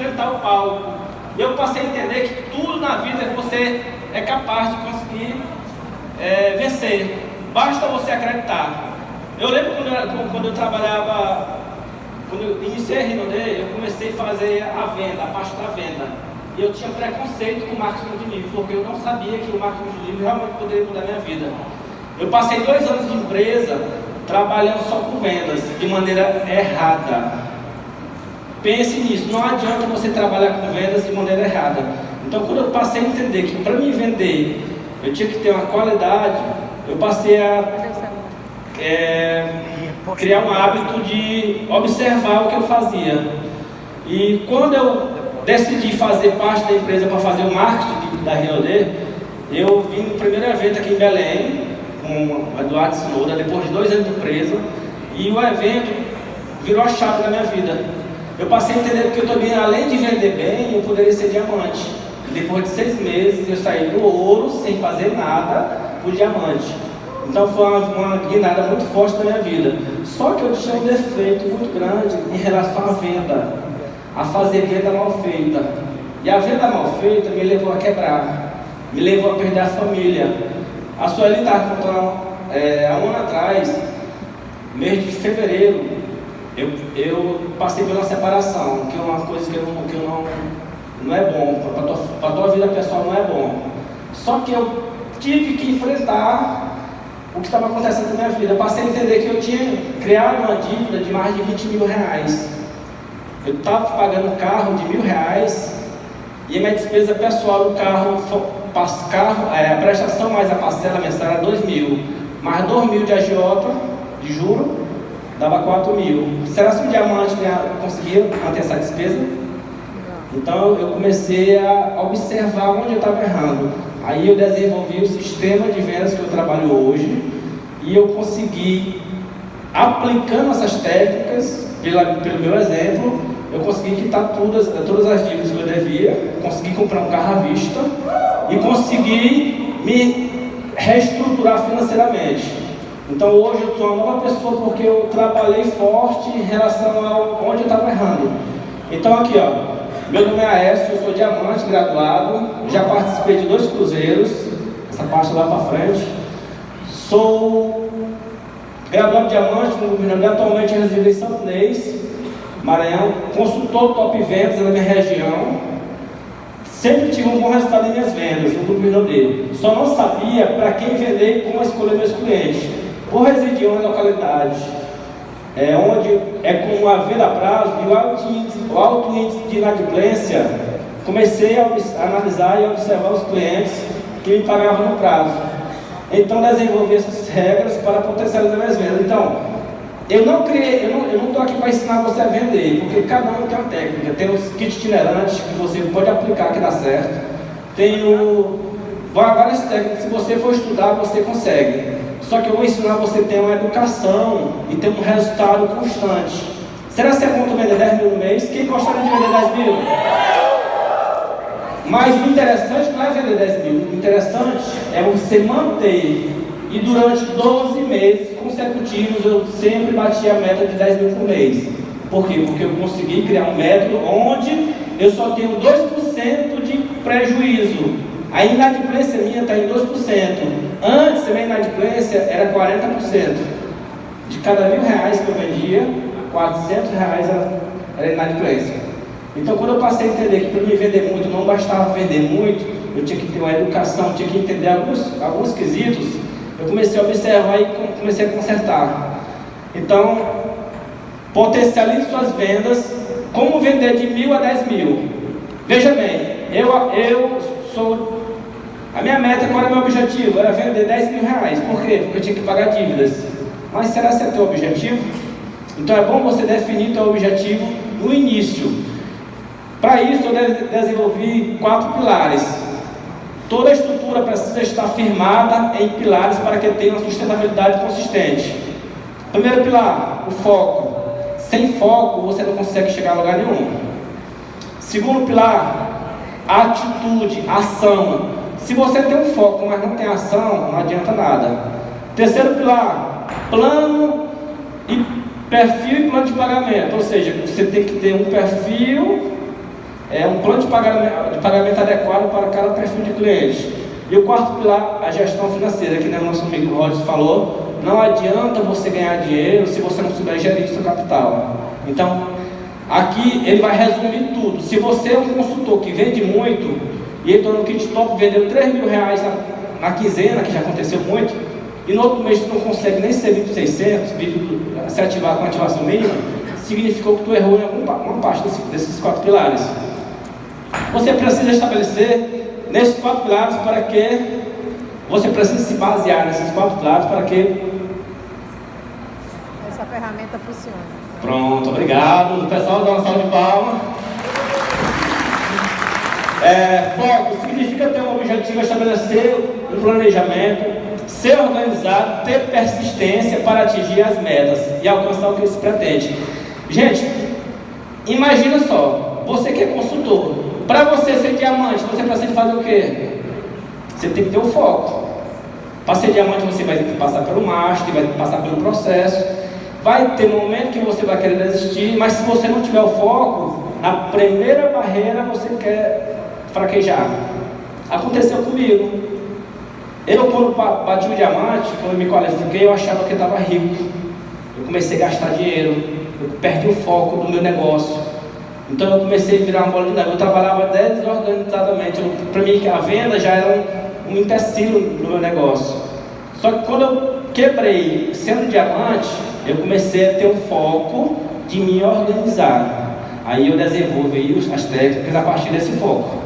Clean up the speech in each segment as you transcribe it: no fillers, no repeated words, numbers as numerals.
enfrentar o palco. E eu passei a entender que tudo na vida você é capaz de conseguir vencer. Basta você acreditar. Eu lembro quando eu trabalhava, quando eu iniciei a Rinode, eu comecei a fazer a venda, a parte da venda. E eu tinha preconceito com o marketing de livro, porque eu não sabia que o marketing de livro realmente poderia mudar a minha vida. Eu passei 2 anos de empresa trabalhando só com vendas, de maneira errada. Pense nisso, não adianta você trabalhar com vendas de maneira errada. Então, quando eu passei a entender que para me vender eu tinha que ter uma qualidade, eu passei a criar um hábito de observar o que eu fazia. E quando eu decidi fazer parte da empresa para fazer o marketing da Rinode, eu vim no primeiro evento aqui em Belém, com o Eduardo Snowda, depois de 2 anos de empresa, e o evento virou a chave da minha vida. Eu passei a entender que eu também, além de vender bem, eu poderia ser diamante. Depois de 6 meses, eu saí do ouro, sem fazer nada, para o diamante. Então foi uma guinada muito forte da minha vida. Só que eu tinha um defeito muito grande em relação à venda, a fazer venda mal feita. E a venda mal feita me levou a quebrar, me levou a perder a família. A Sueli estava contando, há um ano atrás, mês de fevereiro, eu passei pela separação, que é uma coisa que não é bom, para a tua vida pessoal não é bom. Só que eu tive que enfrentar o que estava acontecendo na minha vida. Eu passei a entender que eu tinha criado uma dívida de mais de 20 mil reais. Eu estava pagando um carro de R$1.000 e a minha despesa pessoal do carro, a prestação mais a parcela mensal era 2.000, mais 2.000 de agiota, de juro, dava 4.000. Será que um diamante conseguia manter essa despesa? Então eu comecei a observar onde eu estava errando. Aí eu desenvolvi o sistema de vendas que eu trabalho hoje e eu consegui, aplicando essas técnicas, pelo meu exemplo, eu consegui quitar todas as dívidas que eu devia, consegui comprar um carro à vista e consegui me reestruturar financeiramente. Então hoje eu sou uma nova pessoa porque eu trabalhei forte em relação a onde eu estava errando. Então aqui ó, meu nome é Aécio, eu sou diamante graduado, já participei de 2 cruzeiros, essa parte lá para frente. Sou graduado diamante no governo, atualmente resido em Santo Inês, Maranhão, consultor top vendas na minha região. Sempre tive um bom resultado em minhas vendas no governo dele. Só não sabia para quem vender e como escolher meus clientes. Por residir em uma localidade onde é com a venda a prazo e o alto índice de inadimplência, comecei a analisar e observar os clientes que me pagavam no prazo. Então desenvolvi essas regras para potencializar minhas vendas. Então, eu não estou aqui para ensinar você a vender, porque cada um tem uma técnica. Tem os kits itinerantes que você pode aplicar que dá certo. Tem várias técnicas, se você for estudar, você consegue. Só que eu vou ensinar você a ter uma educação e ter um resultado constante. Será que é bom tu vender 10 mil no mês? Quem gostaria de vender 10 mil? Mas o interessante não é vender 10 mil. O interessante é você manter. E durante 12 meses consecutivos eu sempre bati a meta de 10 mil por mês. Por quê? Porque eu consegui criar um método onde eu só tenho 2% de prejuízo. A inadimplência minha está em 2%. Antes, a minha inadimplência era 40%. De cada R$1.000 que eu vendia, R$400 era inadimplência. Então, quando eu passei a entender que para me vender muito, não bastava vender muito, eu tinha que ter uma educação, tinha que entender alguns quesitos, eu comecei a observar e comecei a consertar. Então, potencialize suas vendas. Como vender de 1.000 a 10 mil? Veja bem, a minha meta, qual era o meu objetivo? Era vender 10 mil reais. Por quê? Porque eu tinha que pagar dívidas. Mas será que esse é teu objetivo? Então é bom você definir teu objetivo no início. Para isso eu desenvolvi 4 pilares. Toda a estrutura precisa estar firmada em pilares para que tenha uma sustentabilidade consistente. Primeiro pilar, o foco. Sem foco você não consegue chegar a lugar nenhum. Segundo pilar, atitude, ação. Se você tem um foco, mas não tem ação, não adianta nada. Terceiro pilar, plano e perfil e plano de pagamento. Ou seja, você tem que ter um perfil um plano de pagamento adequado para cada perfil de cliente. E o quarto pilar, a gestão financeira, que o nosso amigo Rogers falou. Não adianta você ganhar dinheiro se você não souber gerir seu capital. Então, aqui ele vai resumir tudo. Se você é um consultor que vende muito, e entrou no Kit Top, vendeu R$3.000 na quinzena, que já aconteceu muito, e no outro mês tu não consegue nem ser 1.600, se ativar com ativação mínima, significou que tu errou em alguma parte desses 4 pilares. Você precisa estabelecer nesses 4 pilares para que você precisa se basear nesses 4 pilares para que essa ferramenta funcione. Pronto, obrigado. O pessoal dá uma salva de palmas. Foco significa ter um objetivo, estabelecer um planejamento, ser organizado, ter persistência para atingir as metas e alcançar o que se pretende. Gente, imagina só, você que é consultor, para você ser diamante, você precisa fazer o quê? Você tem que ter o foco. Para ser diamante, você vai ter que passar pelo master, vai ter que passar pelo processo. Vai ter momento que você vai querer desistir, mas se você não tiver o foco, na primeira barreira você quer fraquejar. Aconteceu comigo. Eu, quando bati o diamante, quando me qualifiquei, eu achava que eu estava rico. Eu comecei a gastar dinheiro, eu perdi o foco do meu negócio. Então eu comecei a virar uma bola de neve. Eu trabalhava desorganizadamente. Para mim, a venda já era um empecilho no meu negócio. Só que quando eu quebrei sendo diamante, eu comecei a ter um foco de me organizar. Aí eu desenvolvi as técnicas a partir desse foco.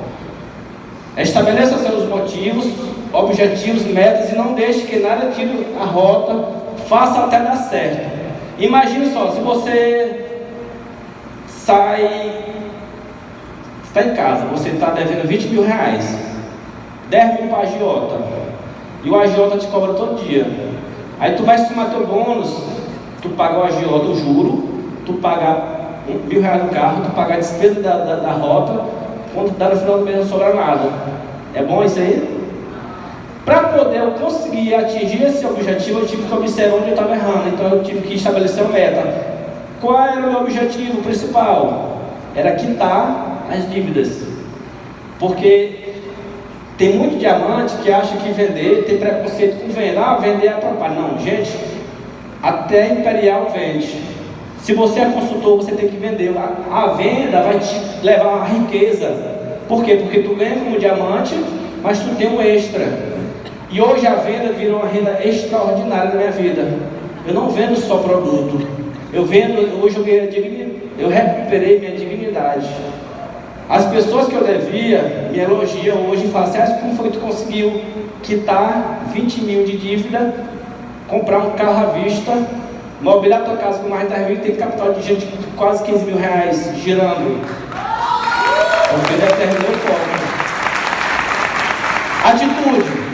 Estabeleça seus motivos, objetivos, metas e não deixe que nada tire a rota, faça até dar certo. Imagine só, se você está em casa, você está devendo R$20.000, 10 mil para a agiota, e o agiota te cobra todo dia. Aí tu vai somar teu bônus, tu paga o agiota, o juro, tu paga R$1.000 no carro, tu paga a despesa da rota, quando dá no final do mês não sobra nada. É bom isso aí? Para poder eu conseguir atingir esse objetivo, eu tive que observar onde eu estava errando. Então eu tive que estabelecer uma meta. Qual era o meu objetivo principal? Era quitar as dívidas. Porque tem muito diamante que acha que vender, tem preconceito com venda. Vender atrapalha. Não, gente, até Imperial vende. Se você é consultor, você tem que vender. A venda vai te levar a riqueza. Por quê? Porque tu ganha como diamante, mas tu tem um extra. E hoje a venda virou uma renda extraordinária na minha vida. Eu não vendo só produto. Eu recuperei minha dignidade. As pessoas que eu devia me elogiam hoje e falam assim: como foi que tu conseguiu quitar 20 mil de dívida, comprar um carro à vista, mobiliar a tua casa com mais de 10 mil, tem capital de gente de quase R$15.000 girando? Porque determinou o foco. Atitude.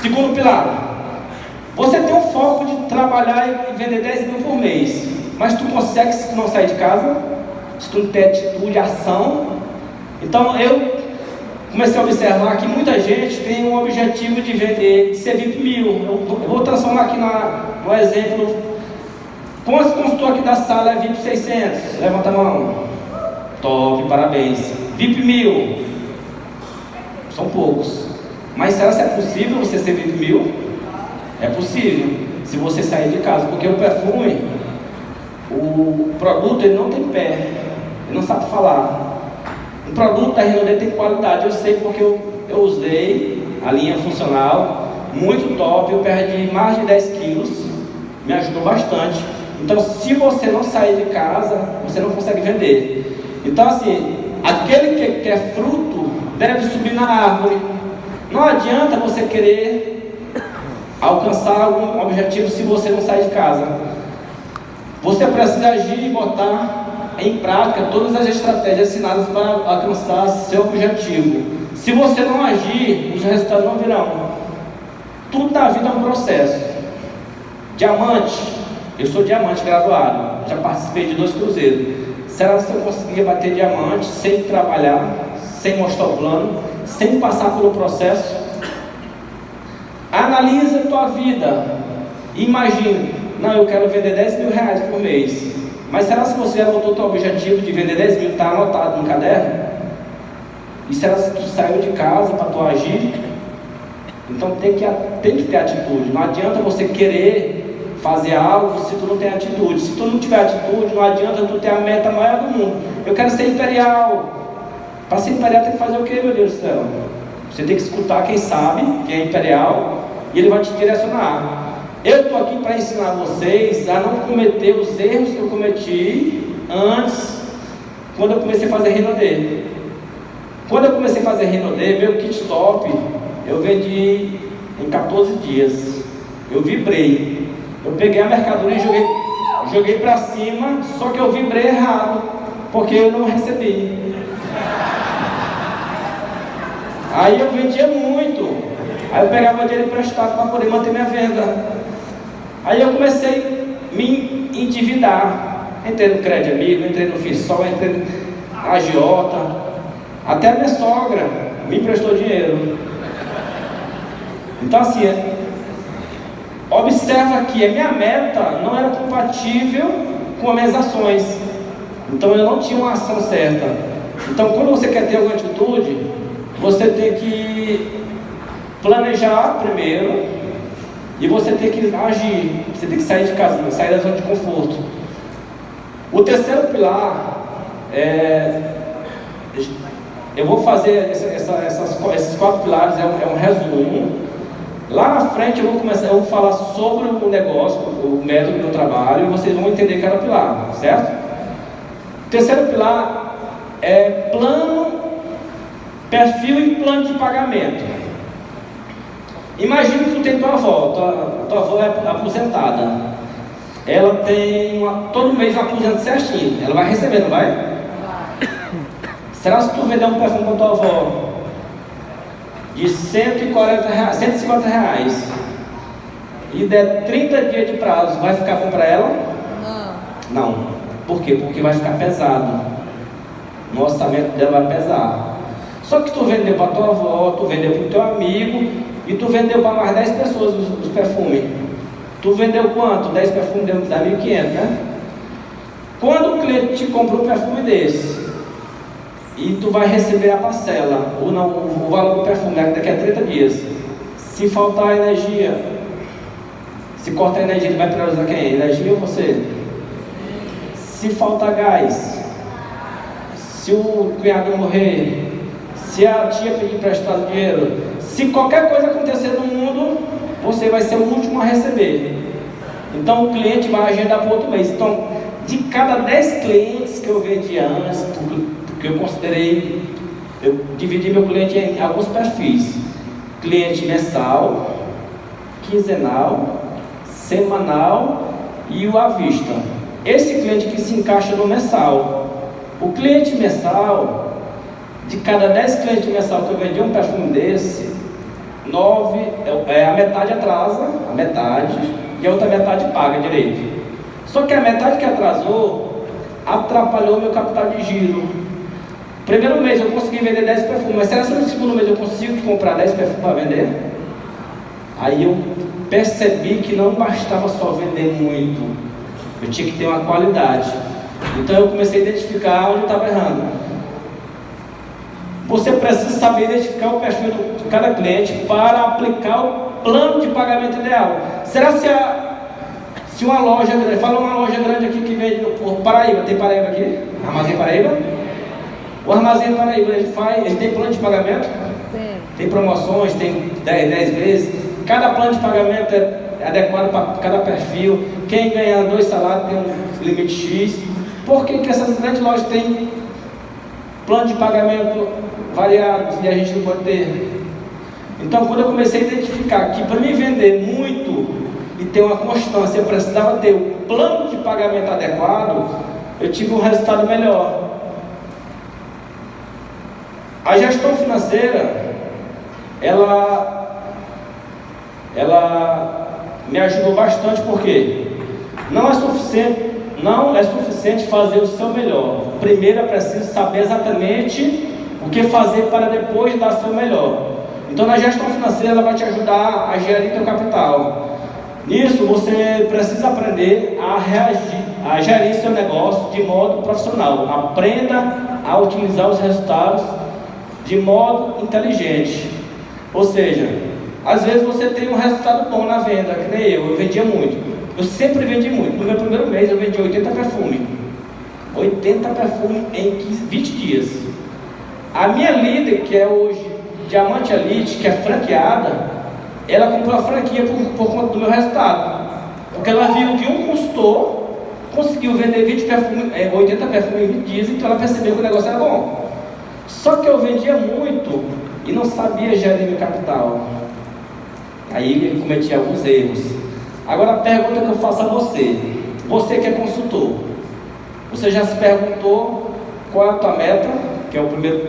Segundo pilar. Você tem um foco de trabalhar e vender 10 mil por mês, mas tu consegue se tu não sair de casa? Se tu não tem atitude, ação? Então eu comecei a observar que muita gente tem um objetivo de vender, de ser VIP1000. Eu vou transformar aqui no exemplo. Quantos consultor aqui da sala é VIP 600? Levanta a mão. Top, parabéns. VIP 1000. São poucos. Mas será que é possível você ser VIP 1000? É possível, se você sair de casa. Porque o perfume, o produto, ele não tem pé. Ele não sabe falar. O produto da Renaudet tem qualidade. Eu sei porque eu usei a linha funcional. Muito top. Eu perdi mais de 10 quilos. Me ajudou bastante. Então, se você não sair de casa, você não consegue vender. Então, assim, aquele que quer fruto deve subir na árvore. Não adianta você querer alcançar algum objetivo se você não sair de casa. Você precisa agir e botar em prática todas as estratégias ensinadas para alcançar seu objetivo. Se você não agir, os resultados não virão. Tudo na vida é um processo. Diamante. Eu sou diamante graduado, já participei de 2 cruzeiros. Será que eu conseguia bater diamante sem trabalhar, sem mostrar o plano, sem passar pelo processo? Analisa a tua vida. Imagine, não, eu quero vender R$10.000 por mês. Mas será que você já botou o teu objetivo de vender 10 mil, está anotado no caderno? E será que tu saiu de casa para tu agir? Então tem que ter atitude. Não adianta você querer fazer algo se tu não tem atitude. Se tu não tiver atitude, não adianta tu ter a meta maior do mundo. Eu quero ser imperial. Para ser imperial tem que fazer o quê, meu Deus do céu? Você tem que escutar quem sabe, quem é imperial, e ele vai te direcionar. Eu estou aqui para ensinar vocês a não cometer os erros que eu cometi antes, quando eu comecei a fazer Renaudet. Quando eu comecei a fazer Renaudet, meu kit top, eu vendi em 14 dias. Eu vibrei. Eu peguei a mercadoria e joguei para cima, só que eu vibrei errado, porque eu não recebi. Aí eu vendia muito. Aí eu pegava dinheiro emprestado para poder manter minha venda. Aí eu comecei a me endividar. Entrei no Crédito Amigo, entrei no FISOL, entrei no agiota. Até a minha sogra me emprestou dinheiro. Então assim, observa que a minha meta não era compatível com as minhas ações. Então eu não tinha uma ação certa. Então quando você quer ter alguma atitude, você tem que planejar primeiro e você tem que agir. Você tem que sair de casa, sair da zona de conforto. O terceiro pilar eu vou fazer esses 4 pilares, é um resumo. Lá na frente eu vou falar sobre o negócio, o método do trabalho, e vocês vão entender cada pilar, certo? O terceiro pilar é plano, perfil e plano de pagamento. Imagina que tu tem tua avó é aposentada. Ela tem todo mês um aposento certinho. Ela vai receber, não vai? Será que se tu vender um perfume para tua avó de 140 reais, 150 reais e der 30 dias de prazo, vai ficar bom para ela? Não. Por quê? Porque vai ficar pesado. No orçamento dela vai pesar. Só que tu vendeu para tua avó, tu vendeu para o teu amigo e tu vendeu para mais 10 pessoas os perfumes. Tu vendeu quanto? 10 perfumes deu 1.500, né? Quando o cliente te compra um perfume desse e tu vai receber a parcela, ou não, o valor do perfume daqui a 30 dias, se faltar energia, se cortar energia, ele vai priorizar quem? Energia ou você? Se faltar gás, se o cunhado morrer, se a tia pedir emprestado dinheiro, se qualquer coisa acontecer no mundo, você vai ser o último a receber. Então o cliente vai agendar para outro mês. Então, de cada 10 clientes que eu vendi antes, porque eu dividi meu cliente em alguns perfis: cliente mensal, quinzenal, semanal e o à vista. Esse cliente que se encaixa no mensal. O cliente mensal, de cada 10 clientes mensal que eu vendi um perfume desse, 9, a metade atrasa, a metade, e a outra metade paga direito. Só que a metade que atrasou atrapalhou meu capital de giro. Primeiro mês eu consegui vender 10 perfumes, mas será que no segundo mês eu consigo comprar 10 perfumes para vender? Aí eu percebi que não bastava só vender muito, eu tinha que ter uma qualidade. Então eu comecei a identificar onde eu estava errando. Você precisa saber identificar o perfil de cada cliente para aplicar o plano de pagamento ideal. Será se uma loja, fala uma loja grande aqui que vende no Paraíba, tem Paraíba aqui? Armazém Paraíba? O Armazém Paraíba, ele tem plano de pagamento? Tem promoções, tem 10 vezes. Cada plano de pagamento é adequado para cada perfil. Quem ganha 2 salários tem um limite X. Por que essas grandes lojas têm plano de pagamento variados e a gente não pode ter? Então, quando eu comecei a identificar que para me vender muito e ter uma constância, eu precisava ter o plano de pagamento adequado, eu tive um resultado melhor. A gestão financeira, ela me ajudou bastante, porque não é suficiente fazer o seu melhor. Primeiro é preciso saber exatamente o que fazer para depois dar seu melhor. Então, na gestão financeira, ela vai te ajudar a gerir seu capital. Nisso, você precisa aprender a gerir seu negócio de modo profissional. Aprenda a utilizar os resultados de modo inteligente. Ou seja, às vezes você tem um resultado bom na venda, que nem eu vendia muito. Eu sempre vendi muito. No meu primeiro mês eu vendi 80 perfumes. 80 perfumes em 20 dias. A minha líder, que é hoje Diamante Elite, que é franqueada, ela comprou a franquia por conta do meu resultado. Porque ela viu que um consultor conseguiu vender 80 perfumes em 20 dias, então ela percebeu que o negócio era bom. Só que eu vendia muito e não sabia gerir meu capital. Aí ele cometia alguns erros. Agora a pergunta que eu faço a você que é consultor, você já se perguntou qual é a tua meta, que é o primeiro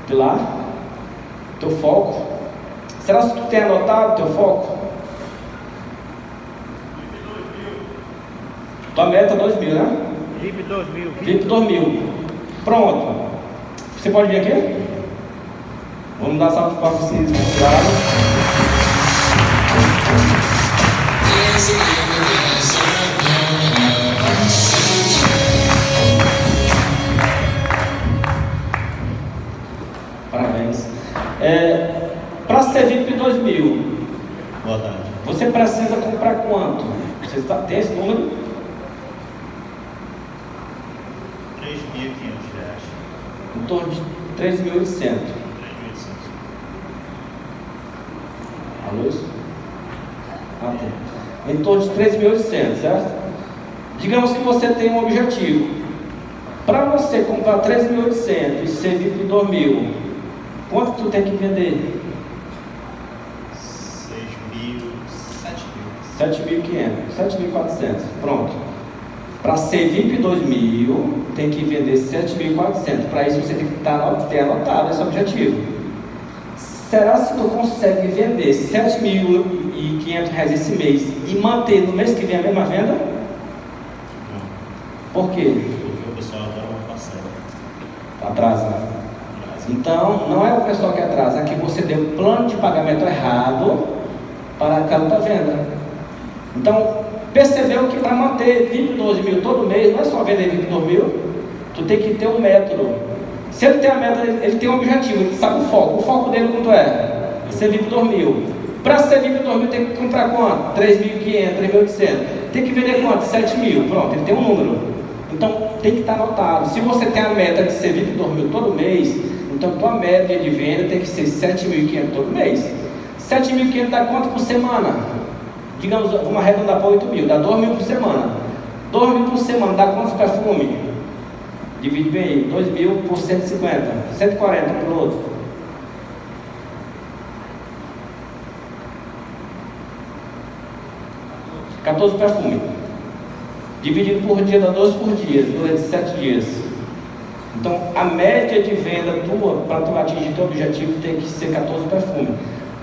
pilar, teu foco? Será que tu tem anotado teu foco? Tua meta é 2.000, né? VIP 2000. VIP 2.000. Pronto. Você pode vir aqui? Vamos dar salve para vocês. Parabéns. Para ser VIP 2.000, boa tarde. você precisa comprar quanto? Você tem esse número? R$3.500. Em torno de 3.800. Alô? Ah, tem. Em torno de 3.800, certo? Digamos que você tem um objetivo. Para você comprar 3.800 e ser VIP 2.000, quanto tu tem que vender? 7.500, 7.400. Pronto. Para ser VIP 2.000, tem que vender 7.400. Para isso você tem que ter anotado esse objetivo. Será se tu consegue vender R$7.500 esse mês e manter no mês que vem a mesma venda? Não. Por quê? Porque o pessoal adora uma parcela. Atrasa. Então, não é o pessoal que atrasa, é que você deu plano de pagamento errado para aquela tua venda. Então, percebeu que para manter VIP 2.000 todo mês, não é só vender VIP 2.000, tu tem que ter um método. Se ele tem a meta, ele tem um objetivo, ele sabe o foco. O foco dele quanto é? Ser VIP 2.000. Para ser VIP 2.000 tem que comprar quanto? 3.500, 3.800. Tem que vender quanto? 7.000. Pronto, ele tem um número. Então tem que estar anotado. Se você tem a meta de ser VIP 2.000 todo mês, então tua média de venda tem que ser 7.500 todo mês. 7.500 dá quanto por semana? Digamos, vamos arredondar para 8.000, dá 2.000 por semana. 2.000 por semana dá quantos perfumes? Divide bem aí, 2.000 por 150, 140 por outro. $14 perfumes. Dividido por dia, dá 12 por dia, durante 7 dias. Então, a média de venda tua, para tu atingir teu objetivo, tem que ser 14 perfumes.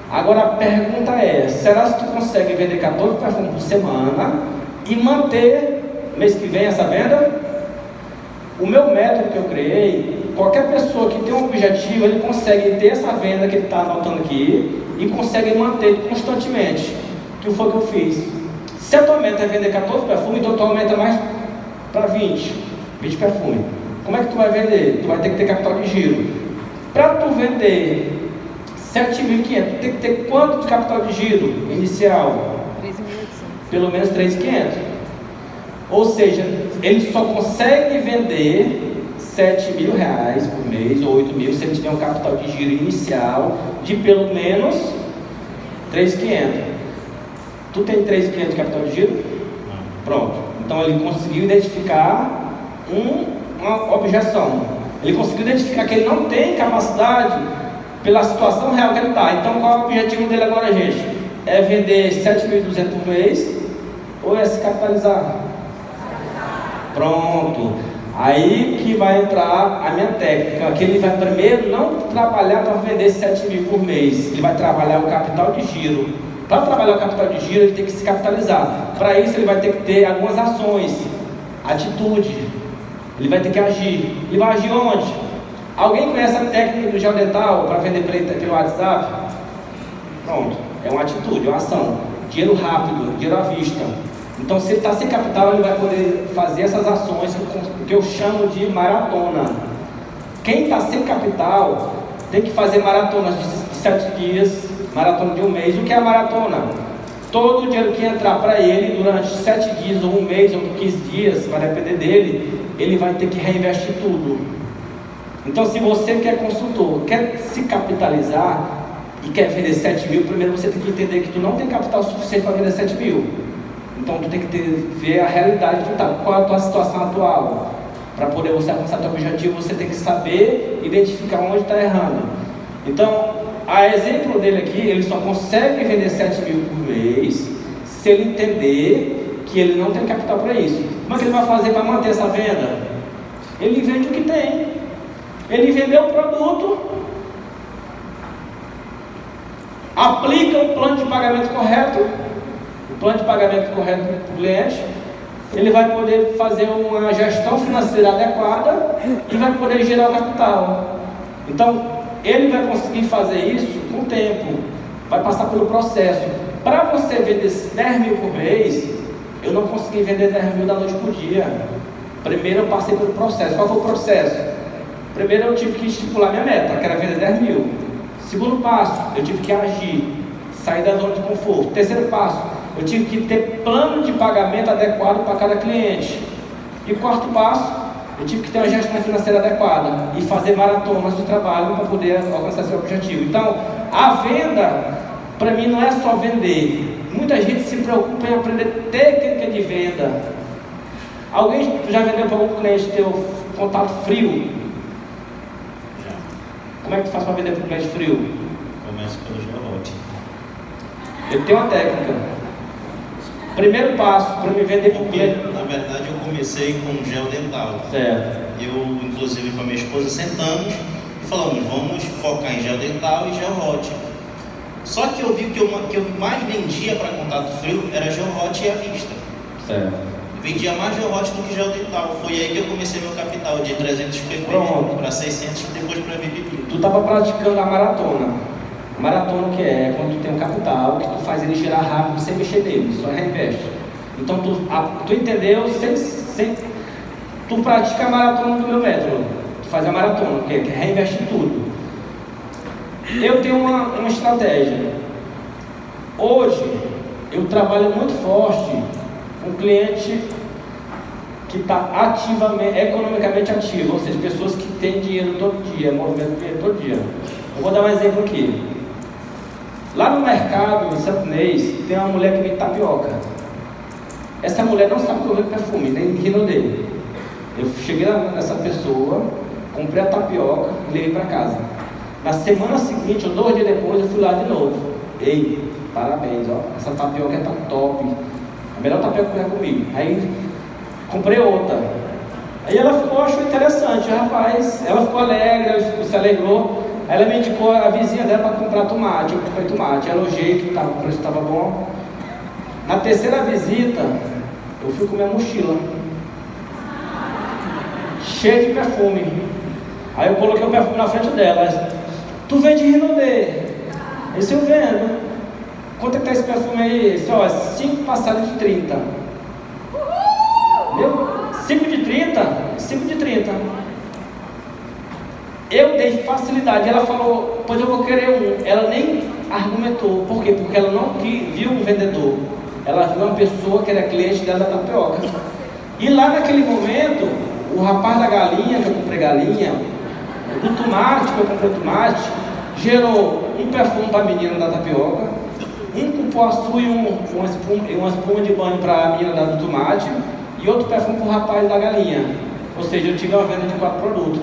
Agora a pergunta é, será que tu consegue vender 14 perfumes por semana e manter mês que vem essa venda? O meu método que eu criei, qualquer pessoa que tem um objetivo, ele consegue ter essa venda que ele está anotando aqui e consegue manter constantemente. Que foi o que eu fiz. Se a tua meta é vender 14 perfumes, então tu aumenta mais para 20 perfumes. Como é que tu vai vender? Tu vai ter que ter capital de giro. Para tu vender 7.500, tu tem que ter quanto de capital de giro inicial? 3.800. Pelo menos 3.500. Ou seja, ele só consegue vender R$7.000 por mês ou 8.000 se ele tiver um capital de giro inicial de pelo menos 3.500. Tu tem 3.500 de capital de giro? Não. Pronto. Então ele conseguiu identificar uma objeção. Ele conseguiu identificar que ele não tem capacidade pela situação real que ele está. Então qual é o objetivo dele agora, gente? É vender 7.200 por mês ou é se capitalizar? Pronto. Aí que vai entrar a minha técnica, que ele vai primeiro não trabalhar para vender 7.000 por mês, ele vai trabalhar o capital de giro. Para trabalhar o capital de giro, ele tem que se capitalizar. Para isso, ele vai ter que ter algumas ações, atitude. Ele vai ter que agir. Ele vai agir onde? Alguém conhece a técnica do geodental para vender pelo WhatsApp? Pronto, é uma atitude, é uma ação. Dinheiro rápido, dinheiro à vista. Então, se ele está sem capital, ele vai poder fazer essas ações que eu chamo de maratona. Quem está sem capital, tem que fazer maratonas de 7 dias, maratona de um mês. O que é a maratona? Todo o dinheiro que entrar para ele durante 7 dias, ou um mês, ou 15 dias, vai depender dele, ele vai ter que reinvestir tudo. Então, se você que é consultor, quer se capitalizar e quer vender 7 mil, primeiro você tem que entender que tu não tem capital suficiente para vender 7 mil. Então, tu tem que ver a realidade, qual é a tua situação atual. Para poder você alcançar teu objetivo, você tem que saber identificar onde está errando. Então, a exemplo dele aqui, ele só consegue vender 7 mil por mês se ele entender que ele não tem capital para isso. Como é que ele vai fazer para manter essa venda? Ele vende o que tem. Ele vendeu o produto, aplica o plano de pagamento correto, para o cliente, ele vai poder fazer uma gestão financeira adequada e vai poder gerar o capital. Então, ele vai conseguir fazer isso com o tempo, vai passar pelo processo. Para você vender 10 mil por mês, eu não consegui vender 10 mil da noite por dia. Primeiro eu passei pelo processo. Qual foi o processo? Primeiro eu tive que estipular minha meta, que era vender 10 mil. Segundo passo, eu tive que agir, sair da zona de conforto. Terceiro passo, eu tive que ter plano de pagamento adequado para cada cliente. E quarto passo, eu tive que ter uma gestão financeira adequada e fazer maratonas de trabalho para poder alcançar seu objetivo. Então, a venda, para mim, não é só vender. Muita gente se preocupa em aprender técnica de venda. Alguém já vendeu para algum cliente teu contato frio? Já. Como é que tu faz para vender para um cliente frio? Começa pelo geohot. Eu tenho uma técnica. Primeiro passo para me vender para o cliente. Na verdade, eu comecei com gel dental. Certo. Eu, inclusive, com a minha esposa, sentamos e falamos, vamos focar em gel dental e geohot. Só que eu vi que o que eu mais vendia para contato frio era geohot e à vista. Certo. Vendia mais geohot do que gel dental. Foi aí que eu comecei meu capital, de 300 pp para 600, depois para 20 mil. Tu estava praticando a maratona. Maratona o que é? É quando tu tem um capital que tu faz ele girar rápido sem mexer nele, só reinveste. Então tu entendeu? Tu pratica a maratona do meu método. Tu faz a maratona, que é reinveste tudo. Eu tenho uma estratégia. Hoje eu trabalho muito forte com cliente que está ativamente, economicamente ativo, ou seja, pessoas que têm dinheiro todo dia, movimentam dinheiro todo dia. Eu vou dar um exemplo aqui. Lá no mercado, em Santo Inês, tem uma mulher que vende tapioca. Essa mulher não sabe que eu vendo perfume, nem Rinodê. Eu cheguei nessa pessoa, comprei a tapioca e levei para casa. Na semana seguinte, ou 2 dias depois, eu fui lá de novo. Ei, parabéns, ó, essa tapioca tá top. A melhor tapioca que eu comigo. Aí, comprei outra. Aí ela achou interessante, rapaz. Ela ficou alegre, ela se alegrou. Aí ela me indicou a vizinha dela para comprar tomate. Eu comprei tomate, elogiei que o preço estava bom. Na terceira visita, eu fui com minha mochila cheia de perfume. Aí eu coloquei o perfume na frente dela. Tu vende Rinodê? Esse eu vendo. Quanto é que tá esse perfume aí? Esse, ó, 5 passadas de 30. Viu? 5 de 30? 5 de 30. Eu dei facilidade. Ela falou, pois eu vou querer um. Ela nem argumentou. Por quê? Porque ela não viu um vendedor. Ela viu uma pessoa que era cliente dela da tapioca. E lá naquele momento, o rapaz da galinha, que eu comprei galinha, do tomate, que eu comprei tomate, gerou um perfume para a menina da tapioca, um cupuaçu e uma espuma de banho para a menina do tomate, e outro perfume para o rapaz da galinha. Ou seja, eu tive uma venda de 4 produtos.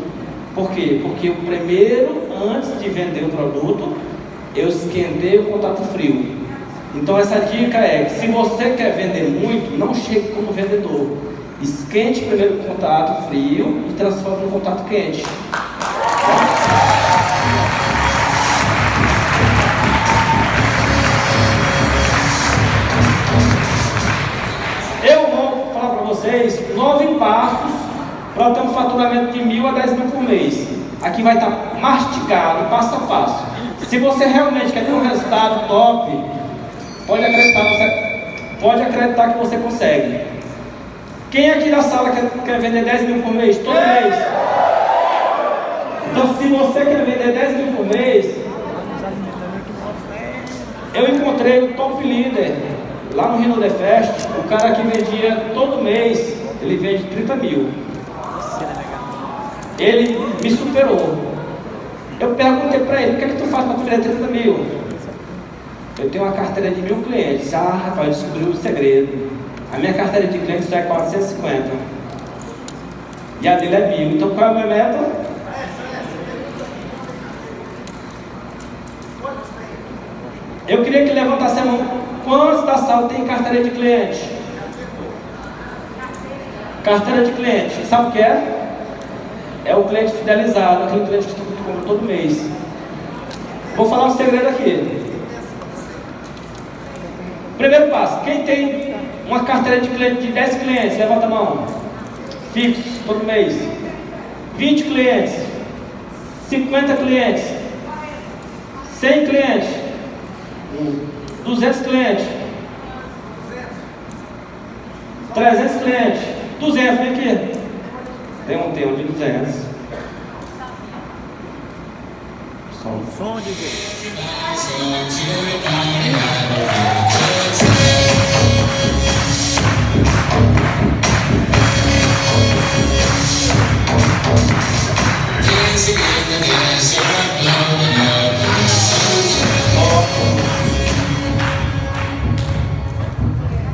Por quê? Porque o primeiro, antes de vender o produto, eu esquentei o contato frio. Então essa dica é que se você quer vender muito, não chegue como vendedor. Esquente primeiro o contato frio e transforme no contato quente. Eu vou falar para vocês 9 passos para ter um faturamento de 1.000 a 10 mil por mês. Aqui vai estar mastigado, passo a passo. Se você realmente quer ter um resultado top, pode acreditar que você consegue. Quem aqui da sala quer vender 10 mil por mês? Todo mês? Então, se você quer vender 10 mil por mês, eu encontrei o top líder lá no Rino The Fest, o cara que vendia todo mês, ele vende 30 mil. Ele me superou. Eu perguntei para ele, o que é que tu faz para tu vender 30 mil? Eu tenho uma carteira de 1000 clientes. Ah, rapaz, eu descobri o segredo. A minha carteira de clientes só é 450. E a dele é 1000. Então qual é a minha meta? Eu queria que levantasse a mão. Quantos da sala tem carteira de cliente? Carteira de cliente. Sabe o que é? É o cliente fidelizado, aquele cliente que tu compra todo mês. Vou falar um segredo aqui. Primeiro passo, quem tem uma carteira de cliente de 10 clientes, levanta a mão. Fixos, todo mês. 20 clientes. 50 clientes. 100 clientes. 200 clientes. 300 clientes. 200, vem aqui. Tem um de 200. Som de Deus.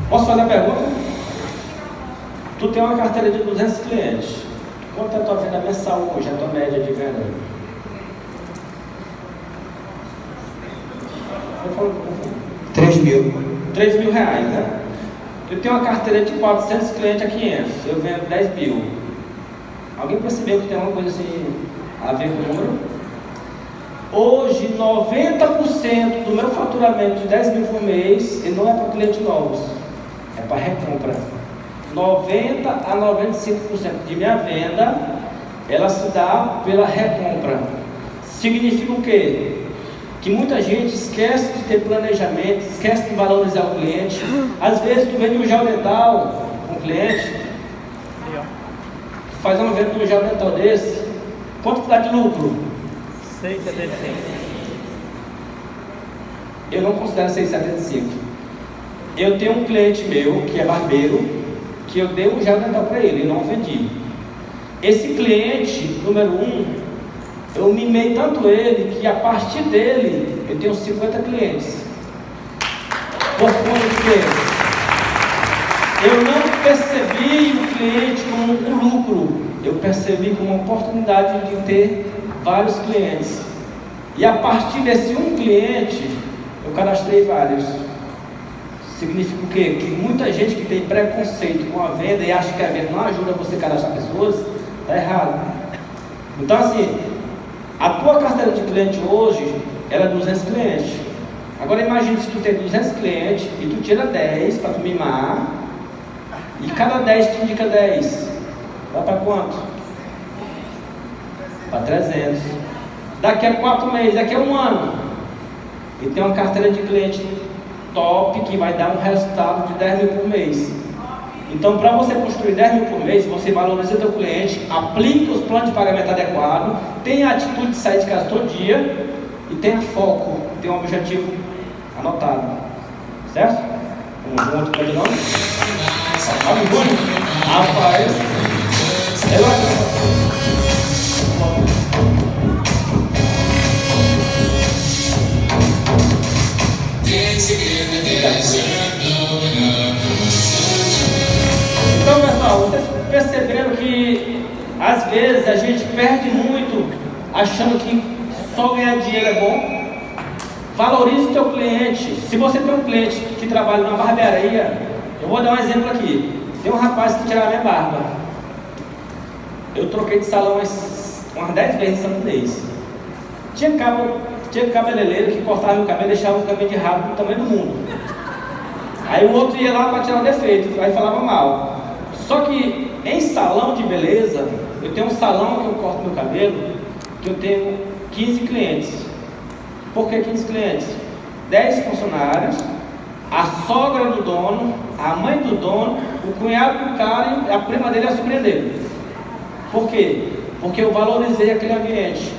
Posso fazer a pergunta? Tu tem uma carteira de 200 clientes. Quanto é a tua venda mensal hoje, a tua média de venda? Eu falo, 3 mil. 3 mil reais, né? Eu tenho uma carteira de 400 clientes a 500. Eu vendo 10 mil. Alguém percebeu que tem alguma coisa assim a ver com o número? Hoje, 90% do meu faturamento de 10 mil por mês, ele não é para clientes novos, é para recompra. 90 a 95% de minha venda, ela se dá pela recompra. Significa o quê? Que muita gente esquece de ter planejamento, esquece de valorizar o cliente. Às vezes tu vende um gel dental com um cliente, faz uma venda de um gel dental desse, quanto que dá de lucro? 6,75. Eu não considero 6,75. Eu tenho um cliente meu que é barbeiro, que eu dei um gel dental para ele e não vendi. Esse cliente, número 1, eu mimei tanto ele que a partir dele eu tenho 50 clientes. Por conta de quê? Eu não percebi o cliente como um lucro, eu percebi como uma oportunidade de ter vários clientes. E a partir desse um cliente, eu cadastrei vários. Significa o quê? Que muita gente que tem preconceito com a venda e acha que a venda não ajuda você a cadastrar pessoas, está errado. Então assim, a tua carteira de cliente hoje, ela é 200 clientes. Agora imagine se tu tem 200 clientes e tu tira 10 para tu mimar, e cada 10 te indica 10. Vai para quanto? Para 300. Daqui a 4 meses, daqui a 1 ano, e tem uma carteira de cliente top que vai dar um resultado de 10 mil por mês. Então, para você construir 10 mil por mês, você valoriza o seu cliente, aplica os planos de pagamento adequados, tem a atitude de sair de casa todo dia e tenha foco, tem um objetivo anotado. Certo? Vamos junto, pode não? Vamos junto? Rapaz, então, pessoal, vocês perceberam que às vezes a gente perde muito achando que só ganhar dinheiro é bom. Valorize o teu cliente. Se você tem um cliente que trabalha numa barbearia, eu vou dar um exemplo aqui. Tem um rapaz que tirava minha barba. Eu troquei de salão umas 10 vezes em Santo Inês. Tinha cabeleireiro que cortava meu cabelo e deixava o cabelo de rabo do tamanho do mundo. Aí o outro ia lá para tirar o defeito, aí falava mal. Só que em salão de beleza, eu tenho um salão que eu corto meu cabelo, que eu tenho 15 clientes. Por que 15 clientes? 10 funcionários, a sogra do dono, a mãe do dono, o cunhado do cara e a prima dele e a sobrinha dele. Por quê? porque eu valorizei aquele ambiente.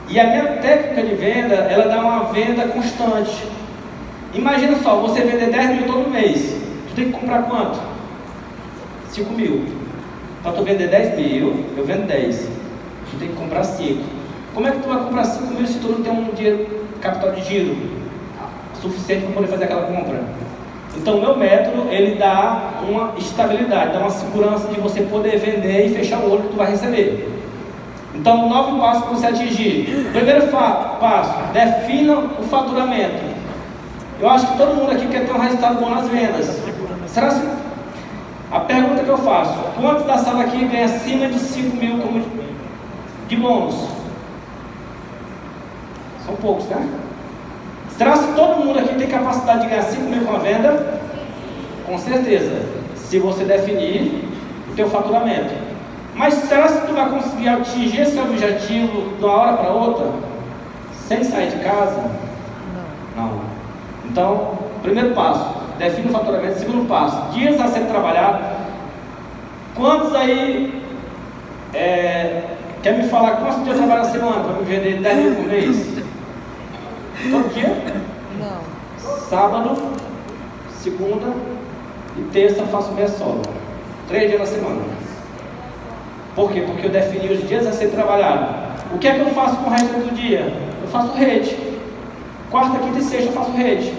E a minha técnica de venda, ela dá uma venda constante. Imagina só, você vender 10 mil todo mês, tu tem que comprar quanto? 5 mil. Para tu vender 10 mil, eu vendo 10. Tu tem que comprar 5. Como é que tu vai comprar 5 mil se tu não tem um dinheiro, capital de giro suficiente para poder fazer aquela compra? Então, o meu método, ele dá uma estabilidade, dá uma segurança de você poder vender e fechar o olho que tu vai receber. Então, 9 passos para você atingir. Primeiro passo, defina o faturamento. Eu acho que todo mundo aqui quer ter um resultado bom nas vendas. Será assim? A pergunta que eu faço: quantos da sala aqui ganham acima de 5 mil de bônus? São poucos, né? Será que todo mundo aqui tem capacidade de ganhar 5 mil com a venda? Com certeza, se você definir o teu faturamento. Mas será que tu vai conseguir atingir esse objetivo de uma hora para outra, sem sair de casa? Não. Então, primeiro passo, define o faturamento. Segundo passo, dias a ser trabalhado. Quantos aí quer me falar quantos dias eu trabalho na semana para me vender 10 mil por mês? Todo dia? Não. Sábado, segunda e terça faço minha sola. 3 dias na semana. Por quê? Porque eu defini os dias a ser trabalhado. O que é que eu faço com o resto do dia? Eu faço rede. Quarta, quinta e sexta eu faço rede.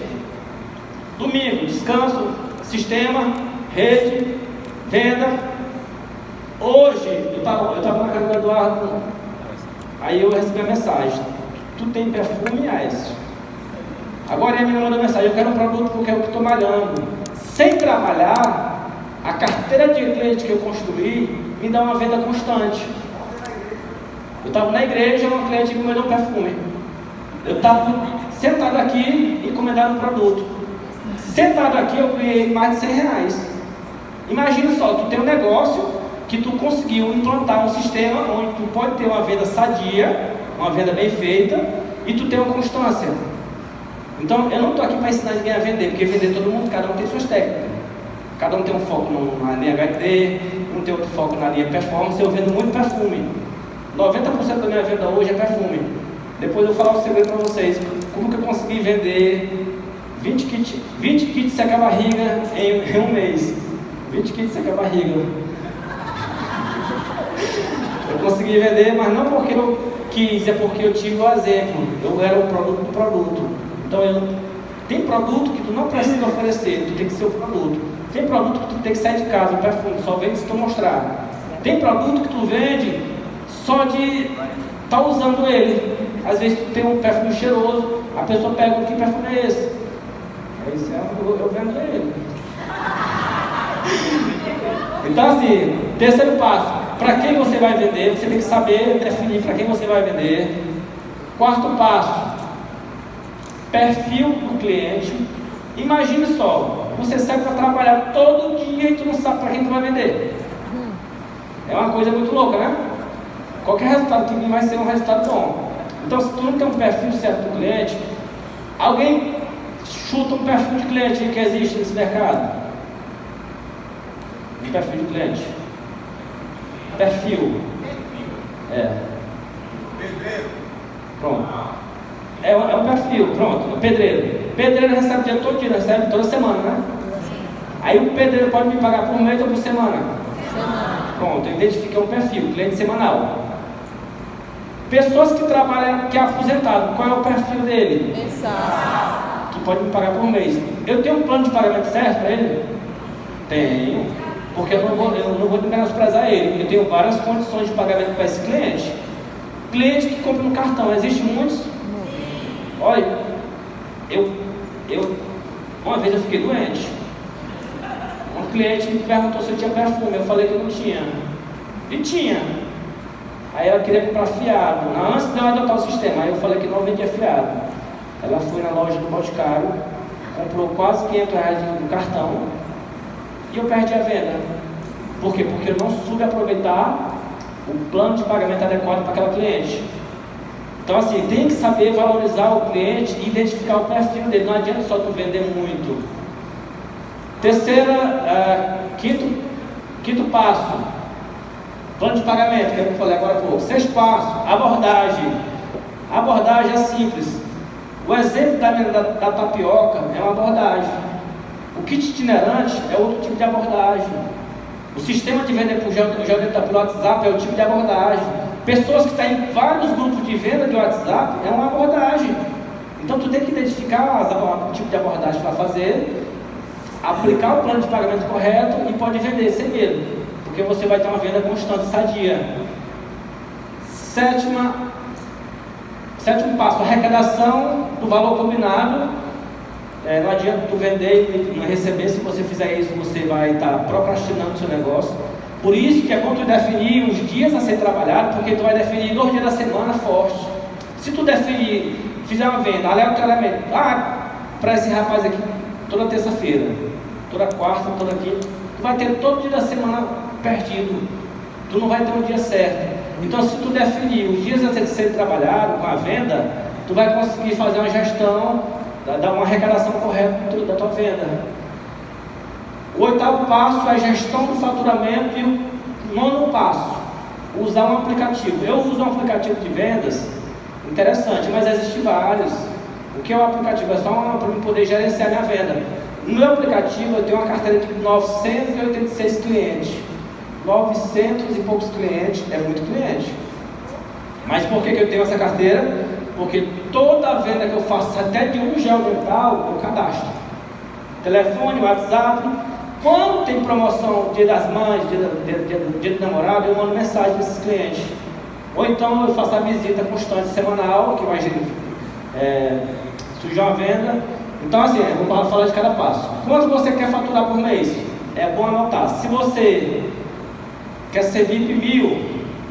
Domingo, descanso, sistema, rede, venda. Hoje, eu estava na casa do Eduardo, aí eu recebi a mensagem: tu tem perfume, Aécio? Agora ele me mandou mensagem: eu quero um produto porque eu estou malhando. Sem trabalhar, a carteira de cliente que eu construí me dá uma venda constante. Eu estava na igreja, uma cliente me mandou um perfume. Eu estava sentado aqui e encomendando um produto. Sentado aqui eu ganhei mais de R$100. Imagina só, tu tem um negócio que tu conseguiu implantar um sistema onde tu pode ter uma venda sadia, uma venda bem feita, e tu tem uma constância. Então, eu não estou aqui para ensinar ninguém a vender, porque vender todo mundo, cada um tem suas técnicas. Cada um tem um foco na linha HD, um tem outro foco na linha performance. Eu vendo muito perfume. 90% da minha venda hoje é perfume. Depois eu vou falar um segredo para vocês. Como que eu consegui vender 20 kits seca-barriga em um mês. 20 kits seca-barriga. Eu consegui vender, mas não porque eu quis, é porque eu tive o exemplo. Eu era o produto do produto. Então, tem produto que tu não precisa oferecer, tu tem que ser o produto. Tem produto que tu tem que sair de casa, o perfume, só vende se tu mostrar. Tem produto que tu vende só de estar usando ele. Às vezes tu tem um perfume cheiroso, a pessoa pergunta: que perfume é esse? Esse eu vendo ele. Então, assim, terceiro passo: para quem você vai vender, você tem que saber definir para quem você vai vender. Quarto passo: perfil do cliente. Imagine só, você sai para trabalhar todo dia e tu não sabe para quem tu vai vender. É uma coisa muito louca, né? Qualquer resultado que vir vai ser um resultado bom. Então, se tu não tem um perfil certo do cliente, alguém chuta um perfil de cliente que existe nesse mercado? Um perfil de cliente. Perfil. Pedreiro. Pronto. É um perfil, pronto. O pedreiro. O pedreiro recebe o dia todo dia, recebe toda semana, né? Aí o pedreiro pode me pagar por mês ou por semana? Pronto, eu identifiquei um perfil, cliente semanal. Pessoas que trabalham, que é aposentado, qual é o perfil dele? Mensal. Que pode me pagar por mês. Eu tenho um plano de pagamento certo para ele? Tenho. Porque eu não vou menosprezar ele. Eu tenho várias condições de pagamento para esse cliente. Cliente que compra no cartão, existe muitos? Olha, uma vez eu fiquei doente. Um cliente me perguntou se eu tinha perfume. Eu falei que não tinha. E tinha. Aí ela queria comprar fiado. Antes de eu adotar o sistema, aí eu falei que não vendia fiado. Ela foi na loja do Boticário, comprou quase R$500 no cartão e eu perdi a venda. Por quê? Porque eu não soube aproveitar o plano de pagamento adequado para aquela cliente. Então, assim, tem que saber valorizar o cliente e identificar o perfil dele. Não adianta só tu vender muito. Quinto passo: Plano de pagamento, que eu falei agora há pouco. 6 passos. Abordagem. A abordagem é simples. O exemplo da tapioca é uma abordagem. O kit itinerante é outro tipo de abordagem. O sistema de venda por geodental pelo WhatsApp é outro tipo de abordagem. Pessoas que estão em vários grupos de venda de WhatsApp é uma abordagem. Então tu tem que identificar o tipo de abordagem para fazer, aplicar o plano de pagamento correto e pode vender sem medo, porque você vai ter uma venda constante, sadia. Sétimo passo, arrecadação do valor combinado. Não adianta tu vender e não receber. Se você fizer isso, você vai estar procrastinando o seu negócio. Por isso que é bom tu definir os dias a ser trabalhado, porque tu vai definir 2 dias da semana forte. Se tu fizer uma venda aleatoriamente, para esse rapaz aqui, toda terça-feira, toda quarta, toda quinta, tu vai ter todo dia da semana perdido. Tu não vai ter um dia certo. Então, se tu definir os dias a ser trabalhado com a venda, tu vai conseguir fazer uma gestão, dar uma arrecadação correta da tua venda. O 8º passo é a gestão do faturamento. E o 9º passo, usar um aplicativo. Eu uso um aplicativo de vendas interessante, mas existem vários. O que é o aplicativo? É só para eu poder gerenciar minha venda. No meu aplicativo eu tenho uma carteira de 986 clientes. 900 e poucos clientes, é muito cliente. Mas por que eu tenho essa carteira? Porque toda venda que eu faço, até de um geodental, eu cadastro. Telefone, WhatsApp. Quando tem promoção, dia das mães, dia do namorado, eu mando mensagem para esses clientes. Ou então eu faço a visita constante semanal, que vai sujar a venda. Então assim, eu vou falar de cada passo. Quanto você quer faturar por mês? É bom anotar. Se você quer ser VIP 1000,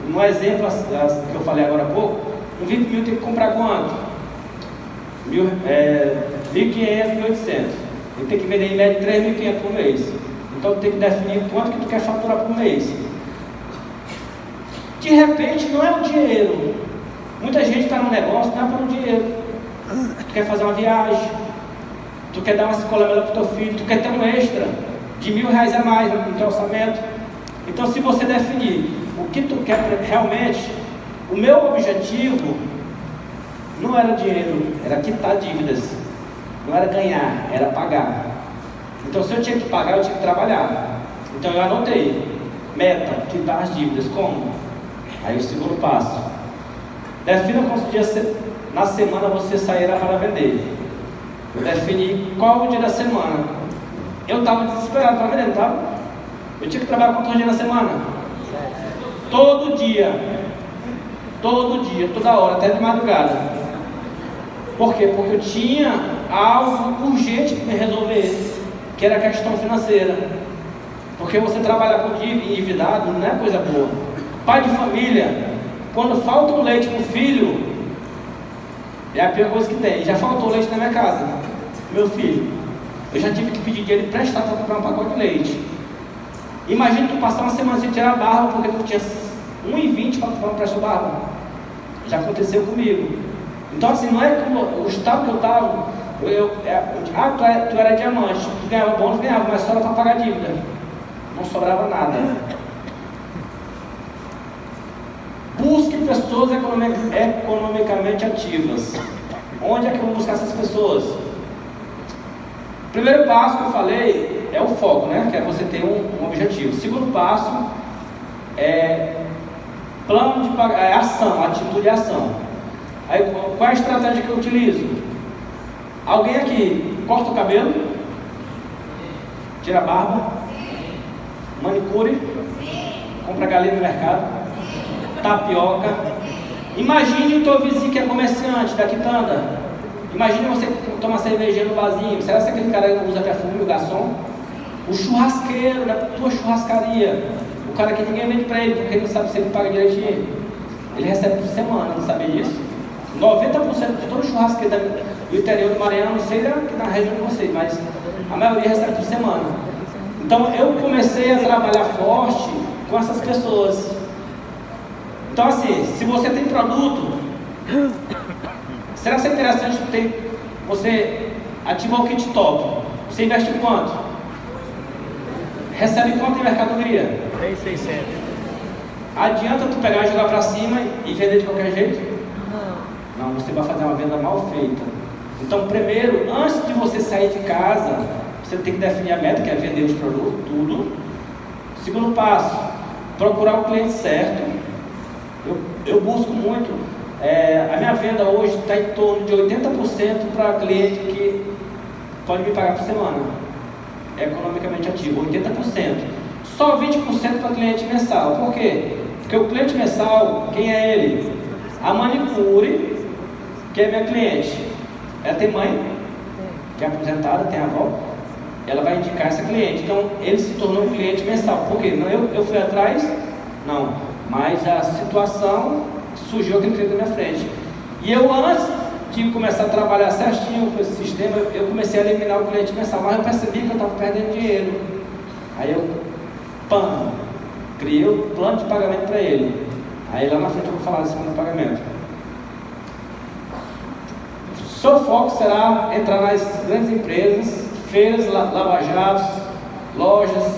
no exemplo que eu falei agora há pouco, um VIP 1000 tem que comprar quanto? 1.500, 1.800. Ele tem que vender em média 3.500 por mês. Então tem que definir quanto que tu quer faturar por mês. De repente não é o dinheiro. Muita gente está no negócio, não é pelo dinheiro. Tu quer fazer uma viagem, tu quer dar uma escola melhor para o teu filho, tu quer ter um extra de R$1.000 a mais no teu orçamento. Então, se você definir o que tu quer realmente, o meu objetivo não era dinheiro, era quitar dívidas. Não era ganhar, era pagar. Então, se eu tinha que pagar, eu tinha que trabalhar. Então, eu anotei: meta, quitar as dívidas. Como? Aí, o segundo passo: defina quantos dias na semana você sairá para vender. Eu defini qual o dia da semana. Eu estava desesperado para vender, não estava? Eu tinha que trabalhar quantos dias na semana? Todo dia, toda hora, até de madrugada. Por quê? Porque eu tinha algo urgente para resolver, que era a questão financeira. Porque você trabalhar com endividado não é coisa boa. Pai de família, quando falta um leite para o filho, é a pior coisa que tem. Já faltou leite na minha casa, meu filho. Eu já tive que pedir dinheiro emprestado para comprar um pacote de leite. Imagina tu passar uma semana sem tirar a barba porque tu tinha 1,20 para comprar um preço de barba. Já aconteceu comigo. Então assim, não é que o estado que eu estava, tu era diamante, tu ganhava bônus, ganhava, mas só era para pagar dívida. Não sobrava nada. Busque pessoas economicamente ativas. Onde é que eu vou buscar essas pessoas? Primeiro passo que eu falei é o foco, né? Que é você ter um objetivo. Segundo passo é plano de ação, atitude e ação. Aí qual é a estratégia que eu utilizo? Alguém aqui corta o cabelo? Tira a barba? Manicure? Compra galinha no mercado? Tapioca? Imagine o teu vizinho que é comerciante da quitanda. Imagine você tomar cervejinha no barzinho. Será que aquele cara usa perfume, o garçom? O churrasqueiro da tua churrascaria. O cara que ninguém vende para ele, porque ele não sabe se ele paga direitinho. Ele recebe por semana, não sabia disso? 90% de todo churrasqueiro do interior do Maranhão, não sei na região de vocês, mas a maioria recebe por semana. Então eu comecei a trabalhar forte com essas pessoas. Então assim, se você tem produto, será que é interessante você ativar o kit top? Você investe em quanto? Recebe quanto em mercadoria? 3.600. Adianta tu pegar e jogar para cima e vender de qualquer jeito? Não. Não, você vai fazer uma venda mal feita. Então, primeiro, antes de você sair de casa, você tem que definir a meta, que é vender os produtos, tudo. Segundo passo, procurar o cliente certo. Eu busco muito, a minha venda hoje está em torno de 80% para cliente que pode me pagar por semana, é economicamente ativo, 80%. Só 20% para cliente mensal. Por quê? Porque o cliente mensal, quem é ele? A manicure, que é minha cliente, ela tem mãe, que é aposentada, tem avó, ela vai indicar essa cliente. Então, ele se tornou um cliente mensal. Por quê? Não, eu fui atrás? Não. Mas a situação surgiu aquele cliente na minha frente. E eu, antes de começar a trabalhar certinho com esse sistema, eu comecei a eliminar o cliente mensal. Mas eu percebi que eu estava perdendo dinheiro. Aí eu, criei o plano de pagamento para ele. Aí lá na frente eu vou falar desse plano de pagamento. Seu foco será entrar nas grandes empresas, feiras, lava-jatos, lojas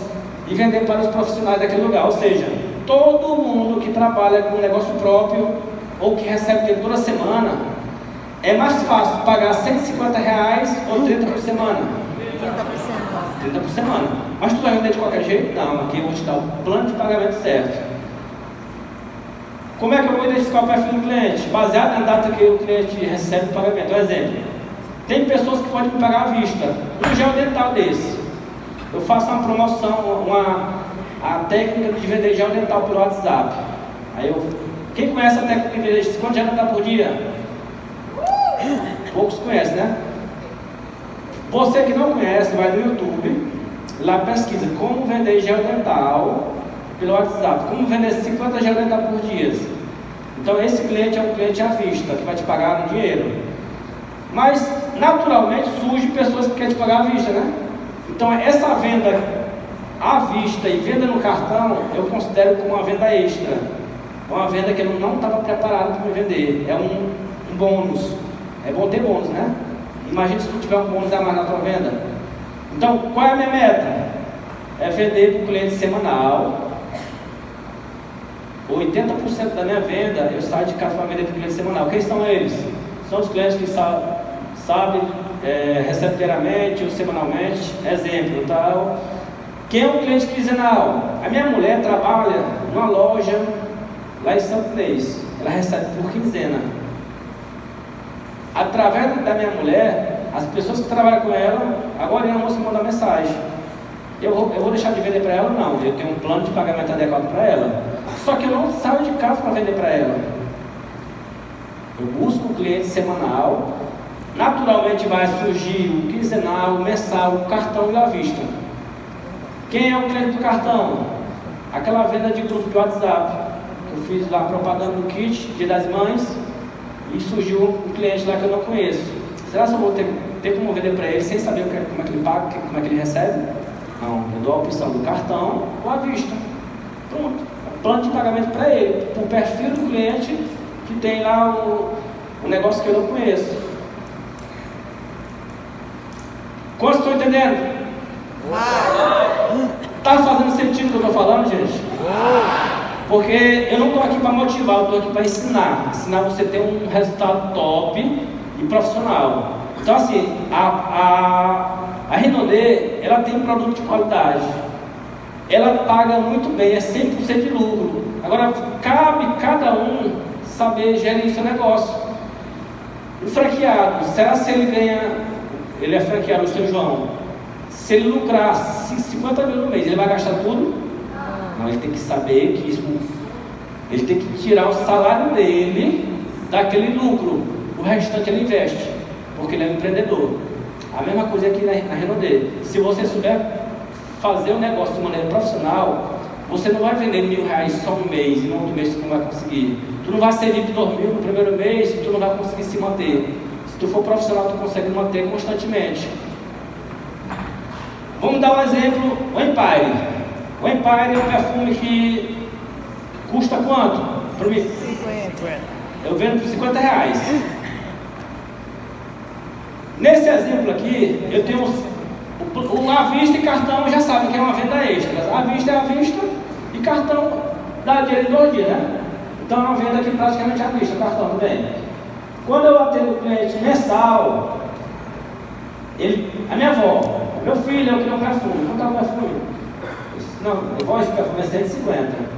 e vender para os profissionais daquele lugar. Ou seja, todo mundo que trabalha com um negócio próprio ou que recebe dinheiro toda semana, é mais fácil pagar R$150 ou 30 por semana? 30 por semana. Mas tu vai vender de qualquer jeito? Não, aqui eu vou te dar o plano de pagamento certo. Como é que eu vou identificar o perfil do cliente? Baseado na data que o cliente recebe o pagamento. Um exemplo, tem pessoas que podem me pagar à vista. Um gel dental desse, eu faço uma promoção, a técnica de vender gel dental pelo WhatsApp. Quem conhece a técnica de vender 50 gel dental por dia? Poucos conhecem, né? Você que não conhece, vai no YouTube, lá pesquisa como vender gel dental pelo WhatsApp, como vender 50 gel dental por dia. Então esse cliente é um cliente à vista, que vai te pagar no dinheiro. Mas naturalmente surgem pessoas que querem te pagar à vista, né? Então essa venda à vista e venda no cartão, eu considero como uma venda extra. Uma venda que eu não estava preparado para me vender. É um bônus. É bom ter bônus, né? Imagina se tu tiver um bônus a mais na tua venda. Então, qual é a minha meta? É vender para o cliente semanal. 80% da minha venda, eu saio de casa para vender para o cliente semanal. Quem são eles? São os clientes que sabem, recebem diariamente ou semanalmente. Exemplo, tal. Quem é o cliente quinzenal? A minha mulher trabalha numa loja lá em Santo Inês. Ela recebe por quinzena. Através da minha mulher, as pessoas que trabalham com ela, agora eu vou mandar mensagem. Eu vou deixar de vender para ela? Não, eu tenho um plano de pagamento adequado para ela. Só que eu não saio de casa para vender para ela. Eu busco o cliente semanal. Naturalmente vai surgir o quinzenal, o mensal, o cartão e a vista. Quem é o cliente do cartão? Aquela venda de grupo de WhatsApp. Eu fiz lá propaganda do kit, Dia das Mães, e surgiu um cliente lá que eu não conheço. Será que eu vou ter como vender para ele sem saber como é que ele paga, como é que ele recebe? Não, eu dou a opção do cartão ou à vista. Pronto, plano de pagamento para ele, o perfil do cliente que tem lá o negócio que eu não conheço. Quantos estão entendendo? Está fazendo sentido o que eu estou falando, gente? Porque eu não estou aqui para motivar, eu estou aqui para ensinar você a ter um resultado top e profissional. Então assim, a Renaudet, ela tem um produto de qualidade, ela paga muito bem, é 100% de lucro. Agora, cabe cada um saber gerir seu negócio. O franqueado, será se ele ganha, ele é franqueado, o seu João, se ele lucrar 50 mil no mês, ele vai gastar tudo? Não, ele tem que saber que isso, ele tem que tirar o salário dele daquele lucro, o restante ele investe, porque ele é um empreendedor. A mesma coisa aqui na Renaudet. Se você souber fazer o negócio de maneira profissional, você não vai vender R$1.000 só um mês e no outro mês tu não vai conseguir. Tu não vai ser livre de dormir no primeiro mês e tu não vai conseguir se manter. Se tu for profissional, tu consegue manter constantemente. Vamos dar um exemplo, o Empire. O Empire é um perfume que custa quanto? Para mim? 50. Eu vendo por R$50. Nesse exemplo aqui, eu tenho o à vista e cartão, já sabem que é uma venda extra. À vista é à vista e cartão dá dinheiro em 2 dias, né? Então é uma venda que praticamente à vista, cartão também. Quando eu atendo o cliente mensal, a minha avó, meu filho, eu queria um perfume. Quanto é o perfume? Não, vó, esse perfume é 150.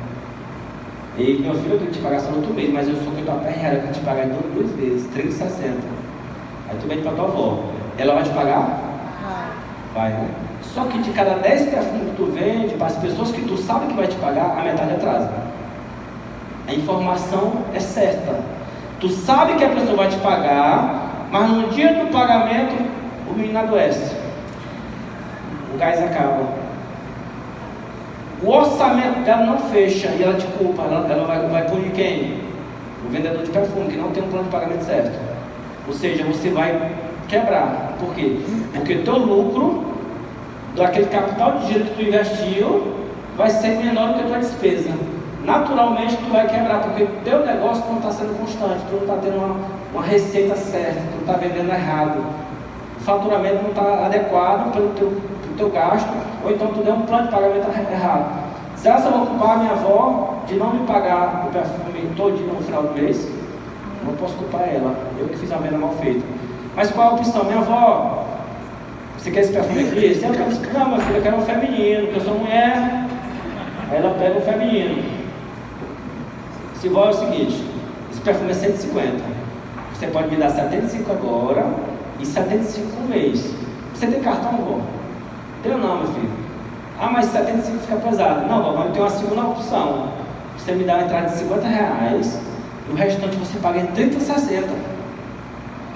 E meu filho, eu tenho que te pagar só no outro mês, mas eu sou que eu tô aperreado, eu tenho que te pagar em 2 vezes, 3,60. Aí tu vende pra tua avó. Ela vai te pagar? Vai, né? Só que de cada 10 perfumes que tu vende, para as pessoas que tu sabe que vai te pagar, a metade atrasa. A informação é certa. Tu sabe que a pessoa vai te pagar, mas no dia do pagamento, o menino adoece. O gás acaba. O orçamento dela não fecha e ela te culpa. Ela vai punir quem? O vendedor de perfume, que não tem um plano de pagamento certo. Ou seja, você vai quebrar. Por quê? Porque teu lucro, daquele capital de giro que tu investiu, vai ser menor do que a tua despesa. Naturalmente tu vai quebrar, porque o teu negócio não está sendo constante, tu não está tendo uma receita certa, tu não está vendendo errado, o faturamento não está adequado pelo teu gasto, ou então tu deu um plano de pagamento errado. Será que eu vou culpar a minha avó de não me pagar o perfume todinho no final do mês? Não posso culpar ela, eu que fiz a venda mal feita. Mas qual a opção? Minha avó, você quer esse perfume aqui? Se ela quer, não, meu filho, eu quero um feminino, porque eu sou mulher. Aí ela pega o feminino. Se vó é o seguinte, esse perfume é 150. Você pode me dar 75 agora e 75 por mês. Você tem cartão, vó? Tenho não, meu filho. Ah, mas 75 fica pesado. Não, vó, mas eu tenho uma segunda opção. Você me dá uma entrada de R$50 e o restante você paga em 30, 60.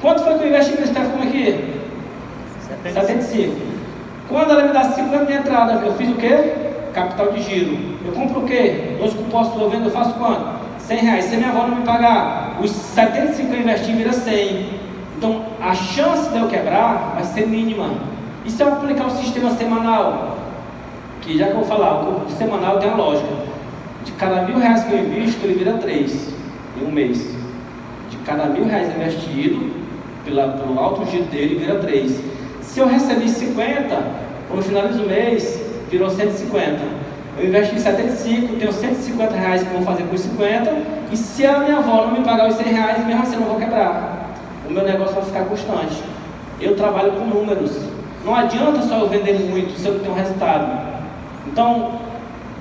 Quanto foi que eu investi nesse perfume aqui? 75. Quando ela me dá 50 de entrada, eu fiz o quê? Capital de giro. Eu compro o quê? 2 cupons eu vendo, eu faço quanto? R$100. Se a minha avó não me pagar, os 75 que eu investi vira 100. Então a chance de eu quebrar vai ser mínima. E se eu aplicar o sistema semanal? Que já que eu vou falar, o semanal tem a lógica. De cada R$1.000 que eu invisto, ele vira 3 em um mês. De cada R$1.000 investido, pelo alto giro dele, vira 3. Se eu recebi 50, quando finalizo o mês, virou 150. Eu investi em 75, tenho R$150 que eu vou fazer com os 50. E se a minha avó não me pagar os R$100, mesmo assim eu não vou quebrar. O meu negócio vai ficar constante. Eu trabalho com números. Não adianta só eu vender muito se eu não tenho resultado. Então,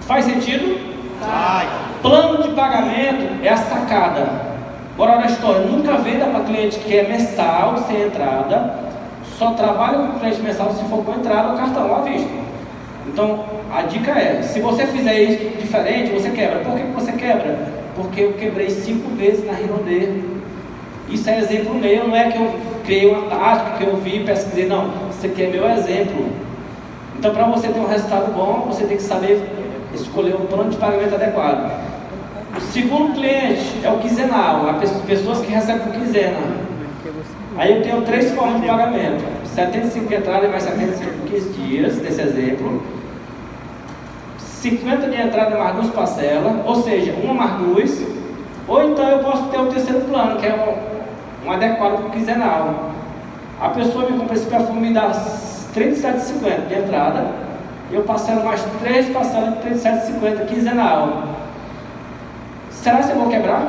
faz sentido? Vai. Plano de pagamento é a sacada. Bora na história. Nunca venda para cliente que é mensal, sem entrada. Só trabalha com cliente mensal se for com entrada ou cartão à vista. Então, a dica é, se você fizer isso diferente, você quebra. Por que você quebra? Porque eu quebrei 5 vezes na Rinode. Isso é exemplo meu, não é que eu criei uma tática, que eu vi, pesquisei, não. Isso aqui é meu exemplo. Então, para você ter um resultado bom, você tem que saber escolher um plano de pagamento adequado. O segundo cliente é o quinzenal, as pessoas que recebem por quinzena. Aí eu tenho 3 formas de pagamento: 75 de entrada mais 75 por 15 dias, nesse exemplo. 50 de entrada mais 2 parcelas, ou seja, uma mais 2. Ou então eu posso ter o terceiro plano, que é um adequado para o quinzenal. A pessoa me compra esse perfume e me dá R$37,50 de entrada, e eu parcelo mais 3 parcelas de R$37,50 quinzenal. Será que eu vou quebrar?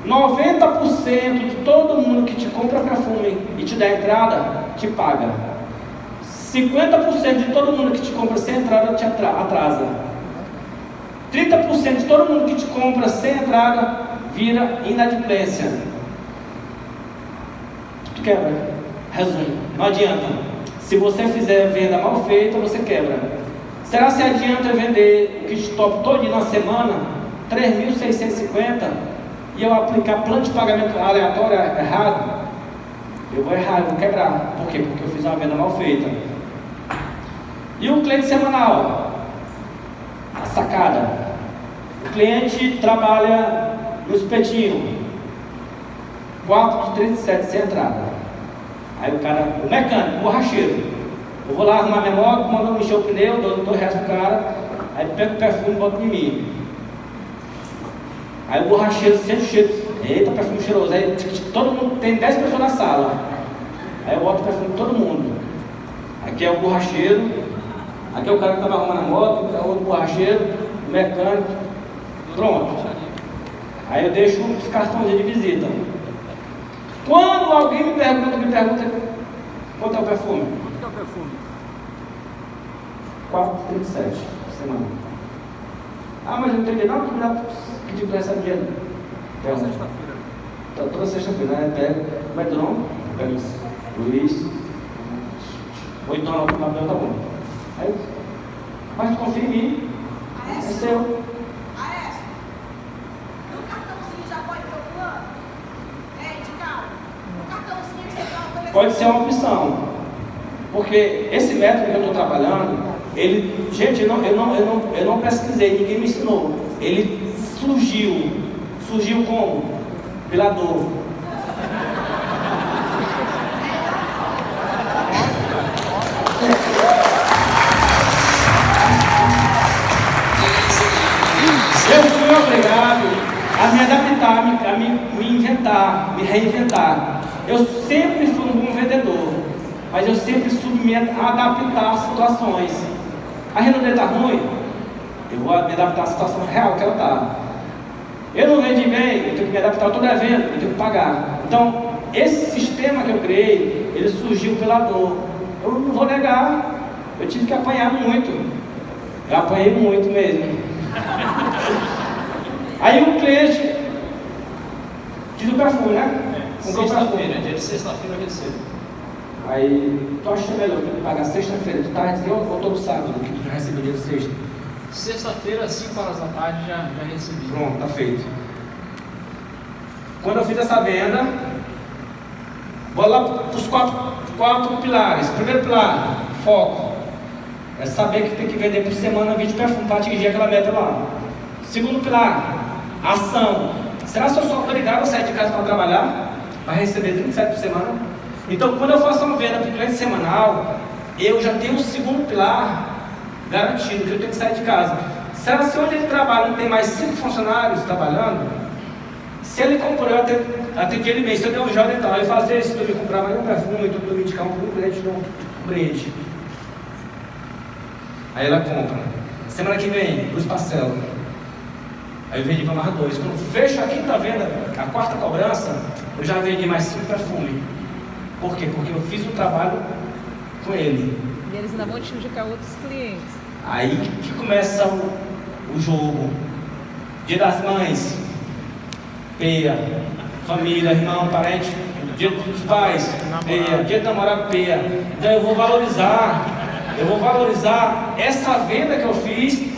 90% de todo mundo que te compra perfume e te dá entrada, te paga. 50% de todo mundo que te compra sem entrada te atrasa. 30% de todo mundo que te compra sem entrada vira inadimplência. Tu quebra. Resumo, não adianta. Se você fizer venda mal feita, você quebra. Será que adianta eu vender o kit top todo na semana, R$3.650, e eu aplicar plano de pagamento aleatório errado? Eu vou errar, eu vou quebrar. Por quê? Porque eu fiz uma venda mal feita. E o cliente semanal? A sacada. O cliente trabalha no espetinho, 4 de 37 sem entrada. Aí o mecânico, o borracheiro, eu vou lá arrumar minha moto, mando encher o pneu, dou R$2 pro cara, aí pego o perfume e boto em mim. Aí o borracheiro sente o cheiro, eita, perfume cheiroso. Aí todo mundo, tem 10 pessoas na sala, aí eu boto o perfume de todo mundo. Aqui é o borracheiro, aqui é o cara que estava arrumando a moto, é o outro borracheiro, o mecânico. Pronto. Aí eu deixo os cartões de visita. Quando alguém me pergunta quanto é o perfume? Quanto que é o perfume? 4,37 por semana. Ah, mas eu não entendi nada, que tipo essa dinheiro? Toda sexta-feira. Toda sexta-feira, né? Pega. Como é teu nome? Pega isso. Luiz. Ou então o papel tá bom. Aí, mas tu confia em mim. É seu. No cartãozinho já pode ter o plano? De carro. No cartãozinho que você está Pode ser uma opção. Porque esse método que eu estou trabalhando, ele, gente, eu não pesquisei, ninguém me ensinou. Ele surgiu. Surgiu como? Pela dor. Eu fui obrigado a me adaptar, a me inventar, me reinventar. Eu sempre fui um bom vendedor, mas eu sempre soube me adaptar às situações. A Renaudet está ruim, eu vou me adaptar à situação real que ela está. Eu não vendi bem, eu tenho que me adaptar, eu estou devendo, eu tenho que pagar. Então, esse sistema que eu criei, ele surgiu pela dor. Eu não vou negar, eu tive que apanhar muito. Eu apanhei muito mesmo. Aí o cliente diz o perfume, né? Sexta-feira, dia de sexta-feira eu recebo. Aí, tu acha melhor pagar sexta-feira de tarde ou todo sábado, que tu já recebeu dia de sexta? Sexta-feira, às 5 horas da tarde, já recebi. Pronto, tá feito. Quando eu fiz essa venda, vou lá para os quatro pilares. Primeiro pilar, foco. É saber que tem que vender por semana 20 perfumes para atingir aquela meta lá. Segundo pilar, ação. Será que eu sou obrigado a sair de casa para trabalhar? Para receber 37 por semana? Então, quando eu faço uma venda para o cliente semanal, eu já tenho o segundo pilar garantido, que eu tenho que sair de casa. Será que se onde ele trabalha não tem mais 5 funcionários trabalhando? Se ele comprou, eu atendi ele mesmo. Se eu der um jovem tal, eu fazia isso, eu me comprar mais um perfume, então eu me indicar um cliente, não um brinde. Aí ela compra. Semana que vem, 2 parcelas. Aí eu vendi para mais 2. Quando fecho a quinta venda, a quarta cobrança, eu já vendi mais 5 perfumes. Por quê? Porque eu fiz um trabalho com ele. E eles ainda vão te indicar outros clientes. Aí que começa o jogo. Dia das Mães, peia. Família, irmão, parente. Dia dos pais, peia. Dia do namorado, peia. Então eu vou valorizar essa venda que eu fiz.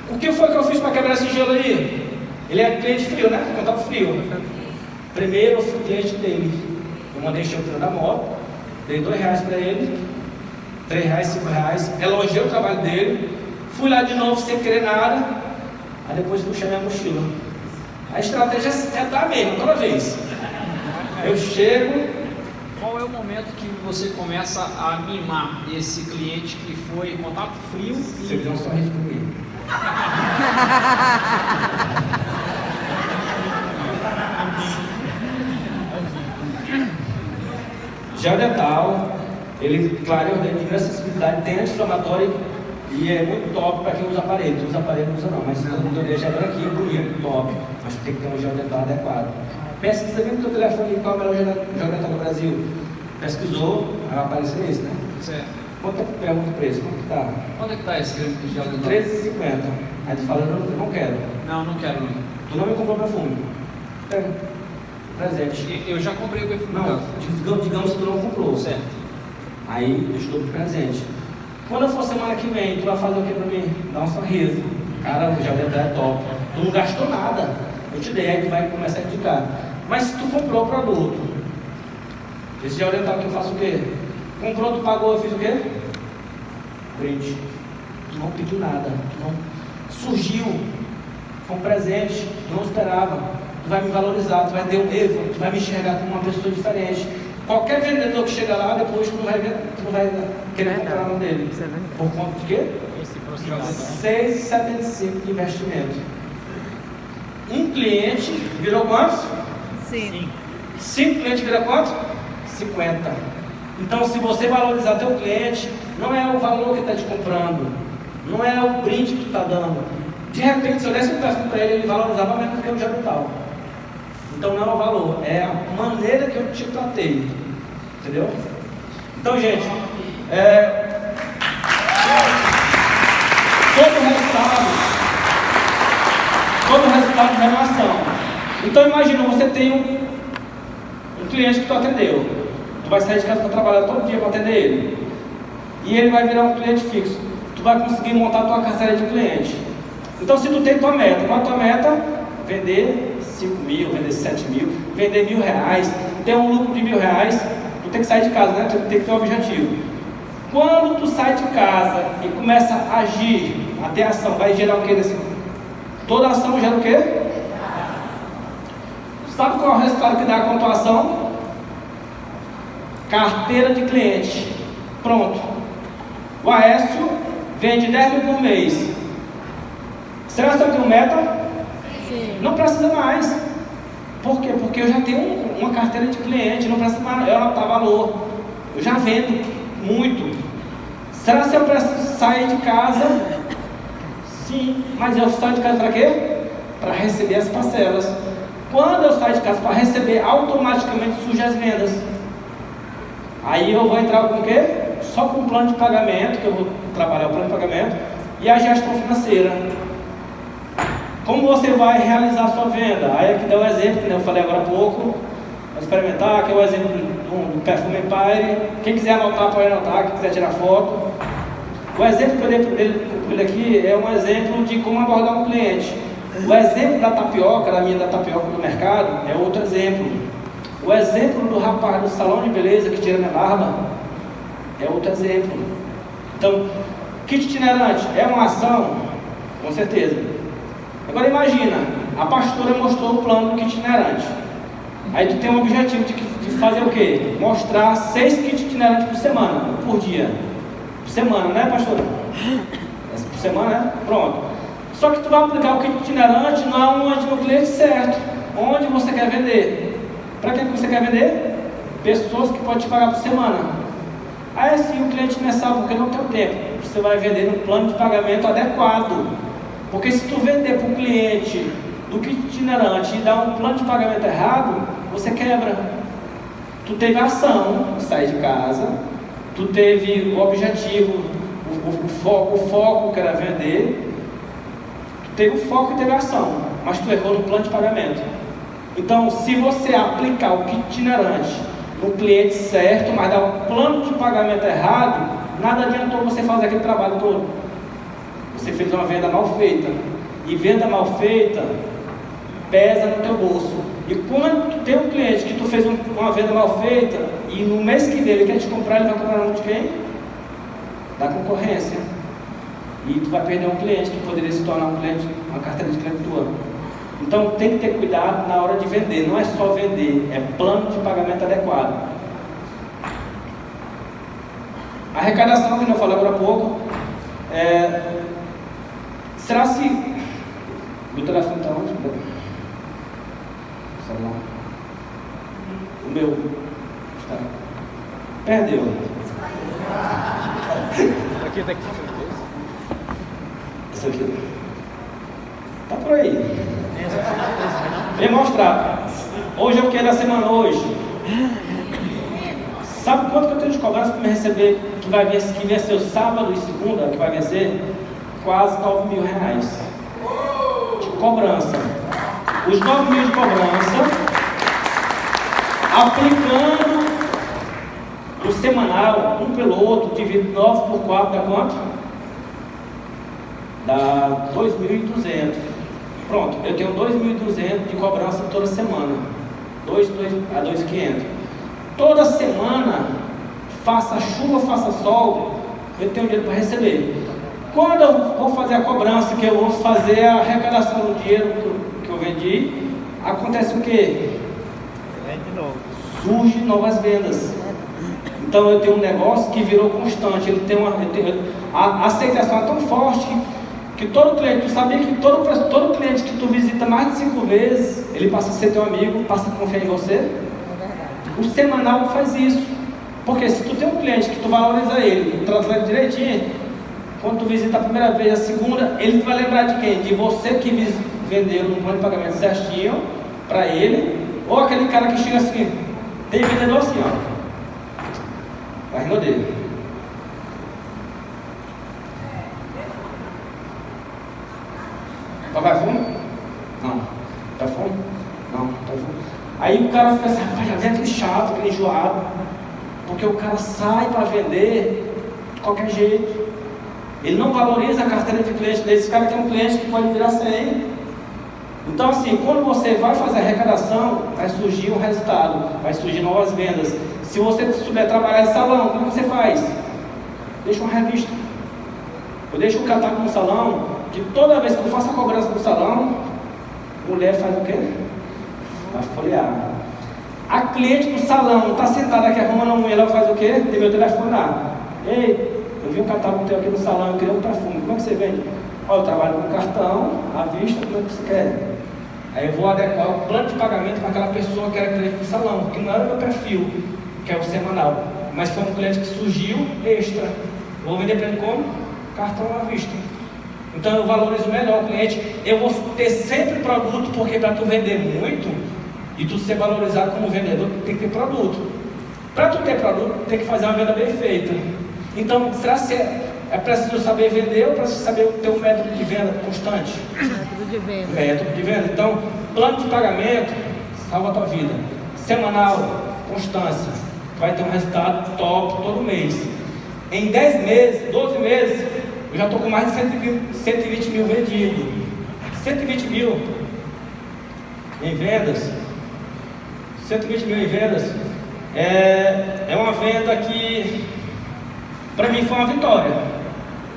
O que foi que eu fiz para quebrar esse gelo aí? Ele é cliente frio, né? Contato frio. Primeiro eu fui cliente dele. Eu mandei encher o pneu da moto, dei R$2 para ele, R$3, R$5, elogiei o trabalho dele, fui lá de novo sem querer nada, aí depois puxei minha mochila. A estratégia é a mesma toda vez. Eu chego. Qual é o momento que você começa a mimar esse cliente que foi contato frio? Você deu um sorriso comigo. Gel dental, ele, claro, de acessibilidade, tem anti-inflamatório e é muito top para quem usa aparelho. Usa aparelho não usa não, mas todo mundo deixa branquinho, bonito, top. Mas tem que ter um gel dental adequado. Pesquisa bem no teu telefone qual é o melhor gel dental do Brasil. Pesquisou, vai aparecer esse, né? Certo. Quanto é que pergunta o preço? Quanto que tá? Quanto é que está esse creme de gel dental? R$13,50. Aí tu fala, eu não quero. Não quero não. Tu não me comprou perfume. Pega. Presente. Eu já comprei o perfume. Não, digamos que tu não comprou. Certo. Aí eu estou de presente. Quando eu for semana que vem, tu vai fazer o que pra mim? Dar um sorriso. Cara, o gel dental é top. Tu não gastou nada. Eu te dei, aí tu vai começar a indicar. Mas se tu comprou o produto, esse gel dental que eu faço o quê? Comprou, tu pagou, eu fiz o quê? Brinde. Tu não pediu nada. Tu não surgiu. Foi um presente. Tu não esperava. Tu vai me valorizar, tu vai ter um erro, tu vai me enxergar como uma pessoa diferente. Qualquer vendedor que chega lá, depois tu não vai querer comprar a mão dele. Isso é verdade. Por conta de quê? R$6,75 de investimento. Um cliente virou quantos? Sim. 5 clientes vira quanto? 50. Então, se você valorizar teu cliente, não é o valor que está te comprando, não é o brinde que tu está dando, De repente, se eu desse um perfume para ele, ele valorizava menos do que o Jabutal. Então não é o valor, é a maneira que eu te tratei. Entendeu? Então, gente, todo o resultado é uma ação. Então imagina, você tem um cliente que tu atendeu. Tu vai sair de casa para trabalhar todo dia para atender ele. E ele vai virar um cliente fixo. Tu vai conseguir montar a tua carteira de cliente. Então se tu tem tua meta, qual é a tua meta? Vender 5 mil, vender 7 mil, vender R$1.000, ter um lucro de R$1.000, tu tem que sair de casa, né? Tu tem que ter um objetivo. Quando tu sai de casa e começa a agir, a ter ação, vai gerar o que nesse? Toda ação gera o quê? Sabe qual é o resultado que dá com a tua ação? Carteira de cliente. Pronto. O Aécio vende 10 mil por mês. Será que eu tenho meta? Sim. Não precisa mais. Por quê? Porque eu já tenho uma carteira de cliente, não precisa mais eu anotar valor. Eu já vendo muito. Será que eu preciso sair de casa? Sim, mas eu saio de casa para quê? Para receber as parcelas. Quando eu saio de casa para receber, automaticamente surgem as vendas. Aí eu vou entrar com o quê? Só com o plano de pagamento, que eu vou trabalhar o plano de pagamento, e a gestão financeira. Como você vai realizar a sua venda? Aí aqui dá o exemplo, que eu falei agora há pouco. Vou experimentar, que é o exemplo do Perfume Empire. Quem quiser anotar, pode anotar, quem quiser tirar foto. O exemplo que eu dei para ele aqui é um exemplo de como abordar um cliente. O exemplo da tapioca, da minha da tapioca do mercado, é outro exemplo. O exemplo do rapaz do salão de beleza que tira minha barba é outro exemplo. Então, kit itinerante é uma ação? Com certeza. Agora imagina, a pastora mostrou o plano do kit itinerante. Aí tu tem um objetivo de fazer o quê? Mostrar 6 kits itinerantes por semana, por dia. Por semana, né, pastora? Por semana, né? Pronto. Só que tu vai aplicar o kit itinerante onde no cliente certo, onde você quer vender. Para que você quer vender? Pessoas que podem te pagar por semana. Aí assim o cliente não sabe porque não tem tempo. Você vai vender no plano de pagamento adequado. Porque se tu vender para o cliente do kit itinerante e dar um plano de pagamento errado, você quebra. Tu teve a ação, sai de casa, tu teve o objetivo, o foco que era vender, tu teve o foco e teve a ação, mas tu errou no plano de pagamento. Então, se você aplicar o kit itinerante no cliente certo, mas dar um plano de pagamento errado, nada adiantou você fazer aquele trabalho todo. Você fez uma venda mal feita, e venda mal feita pesa no teu bolso. E quando tu tem um cliente que tu fez uma venda mal feita, e no mês que vem ele quer te comprar, ele vai comprar na mão de quem? Da concorrência. E tu vai perder um cliente que poderia se tornar um cliente, uma carteira de cliente tua. Então tem que ter cuidado na hora de vender. Não é só vender, é plano de pagamento adequado. A arrecadação, que eu falei agora há pouco, será se... O telefone está onde? O meu está. Perdeu. Aqui, tá aqui. Esse aqui. Tá por aí. Vem mostrar. Hoje é o que da semana hoje? Sabe quanto que eu tenho de cobrança para me receber? Que vai vencer o sábado e segunda, que vai vencer? Quase R$9.000 de cobrança. Os 9 mil de cobrança, aplicando o semanal, um pelo outro, dividido 9 por 4, dá quanto? Dá 2.200. Pronto, eu tenho 2.200 de cobrança toda semana. 2.500. Toda semana, faça chuva, faça sol, eu tenho dinheiro para receber. Quando eu vou fazer a cobrança, que eu vou fazer a arrecadação do dinheiro que eu vendi, acontece o quê? Vende novo. Surgem novas vendas. Então eu tenho um negócio que virou constante. A aceitação é tão forte que todo cliente, tu sabia que todo cliente que tu visita mais de 5 vezes, ele passa a ser teu amigo, passa a confiar em você. O semanal faz isso. Porque se tu tem um cliente que tu valoriza ele, tu trata ele direitinho, Quando tu visita a primeira vez, a segunda, ele vai lembrar de quem? De você que vendeu no plano de pagamento certinho para ele, ou aquele cara que chega assim, tem vendedor assim, ó, vai rindo dele. Vai fundo? Não. Tá fundo? Não, tá fundo. Aí o cara fica assim, rapaz, já vem aquele chato, aquele enjoado, porque o cara sai para vender de qualquer jeito. Ele não valoriza a carteira de cliente dele. Esse cara tem um cliente que pode virar 100. Então assim, quando você vai fazer a arrecadação, vai surgir um resultado, vai surgir novas vendas. Se você souber trabalhar em salão, como você faz? Deixa uma revista. Eu deixo um catálogo no salão, que toda vez que eu faço a cobrança no salão, mulher faz o quê? Vai folhear. A cliente do salão está sentada aqui arrumando a unha, ela faz o quê? Tem meu telefone lá. Ei, eu vi um catálogo teu aqui no salão, eu queria um perfume, como é que você vende? Olha, eu trabalho com cartão, à vista, como é que você quer? Aí eu vou adequar o plano de pagamento para aquela pessoa que era cliente do salão, que não era o meu perfil, que é o semanal, mas foi um cliente que surgiu extra. Vou vender para ele como? Cartão à vista. Então eu valorizo melhor o cliente. Eu vou ter sempre produto, porque para tu vender muito e tu ser valorizado como vendedor, tu tem que ter produto. Para tu ter produto, tem que fazer uma venda bem feita. Então, será que é preciso saber vender ou preciso saber ter um método de venda constante? Método de venda. Método de venda. Então, plano de pagamento salva a tua vida. Semanal, constância. Vai ter um resultado top todo mês. Em 10 meses, 12 meses, eu já estou com mais de 120 mil vendidos. 120 mil em vendas. 120 mil em vendas. É uma venda que, para mim, foi uma vitória.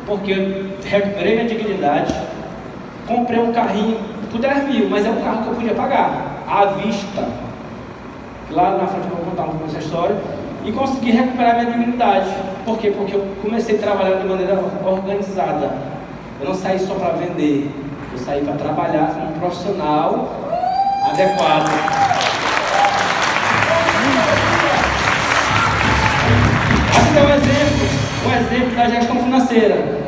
Porque eu recuperei minha dignidade. Comprei um carrinho por 10 mil, mas é um carro que eu podia pagar à vista. Lá na frente eu vou contar um pouco essa história. E consegui recuperar minha dignidade. Por quê? Porque eu comecei a trabalhar de maneira organizada. Eu não saí só para vender, eu saí para trabalhar como um profissional adequado. Aqui é um exemplo da gestão financeira.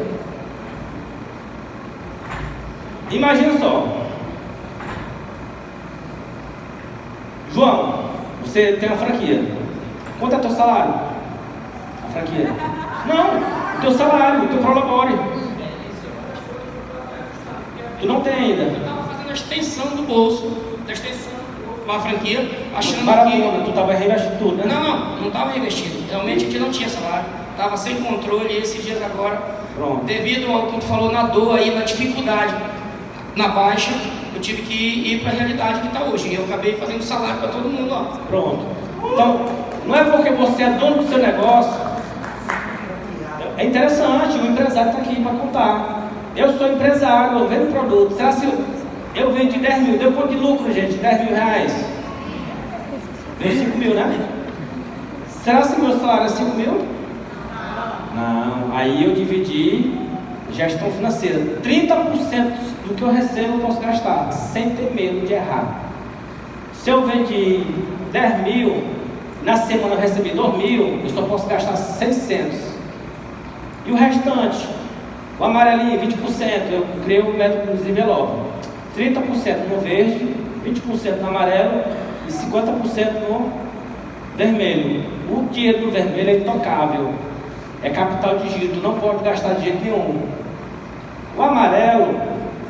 Imagina só, João, você tem uma franquia. Quanto é teu salário? A franquia? Não, teu salário, teu prolabore. Tu não tem ainda. Eu estava fazendo a extensão do bolso, da extensão com a franquia, achando Maratona, que... tu estava reinvestindo tudo, né? Não estava reinvestido. Realmente aqui não tinha salário. Estava sem controle esses dias agora. Pronto. Devido ao que tu falou na dor aí, na dificuldade, na baixa, eu tive que ir para a realidade que está hoje. E eu acabei fazendo salário para todo mundo lá. Pronto. Então, não é porque você é dono do seu negócio. É interessante, o empresário está aqui para contar. Eu sou empresário, eu vendo produto. Será que eu vendi 10 mil? Deu quanto de lucro, gente? 10 mil reais? Deu 5 mil, né? Será que meu salário é 5 mil? Não. Aí eu dividi gestão financeira. 30% do que eu recebo eu posso gastar, sem ter medo de errar. Se eu vendi 10 mil, na semana eu recebi 2 mil, eu só posso gastar 600. E o restante, o amarelinho, 20%, eu criei o método dos envelopes. 30% no verde, 20% no amarelo e 50% no vermelho. O dinheiro do vermelho é intocável, é capital de giro, tu não pode gastar de jeito nenhum. O amarelo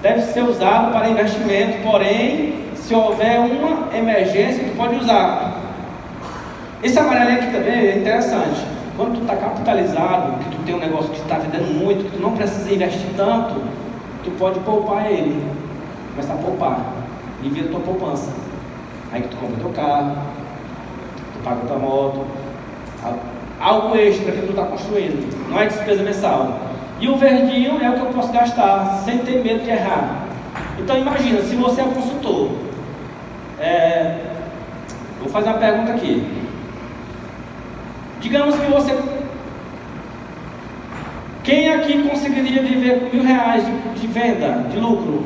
deve ser usado para investimento, porém, se houver uma emergência, tu pode usar. Esse amarelinho aqui também é interessante. Quando tu está capitalizado, que tu tem um negócio que está vendendo muito, que tu não precisa investir tanto, tu pode poupar ele. Começar a poupar. E vira tua poupança. Aí que tu compra teu carro, tu paga tua moto, algo extra que tu está construindo. Não é despesa mensal. E o verdinho é o que eu posso gastar, sem ter medo de errar. Então imagina, se você é consultor, vou fazer uma pergunta aqui. Digamos que você... Quem aqui conseguiria viver com R$1.000 de venda, de lucro?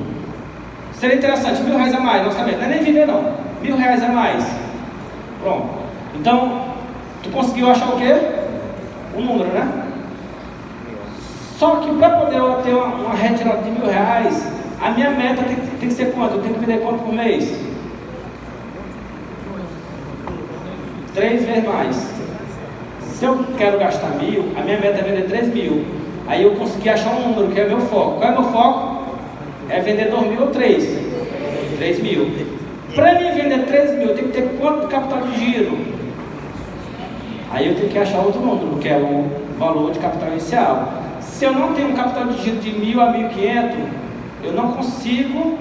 Seria interessante, R$1.000 a mais, não sabia, não é nem viver não, R$1.000 a mais. Pronto. Então, tu conseguiu achar o quê? Um número, né? Só que para poder eu ter uma retirada de R$1.000, a minha meta tem que ser quanto? Eu tenho que vender quanto por mês? 3 vezes mais. Se eu quero gastar 1.000, a minha meta é vender 3.000. Aí eu consegui achar um número que é meu foco. Qual é meu foco? É vender 2.000 ou 3? 3.000. Para mim vender 3.000, eu tenho que ter quanto de capital de giro? Aí eu tenho que achar outro número, que é o valor de capital inicial. Se eu não tenho um capital de giro de 1.000 a 1.500, eu não consigo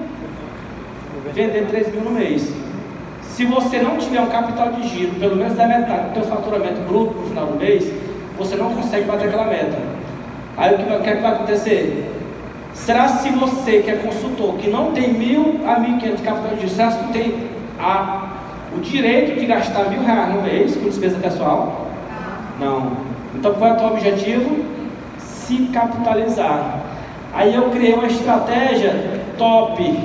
vender 3.000 no mês. Se você não tiver um capital de giro, pelo menos da metade do seu faturamento bruto no final do mês, você não consegue bater aquela meta. Aí o que vai acontecer? Será se você que é consultor, que não tem 1.000 a 1.500 de capital de giro, será que você tem o direito de gastar R$1.000 no mês com despesa pessoal? Não. Então qual é o teu objetivo? Se capitalizar. Aí eu criei uma estratégia top,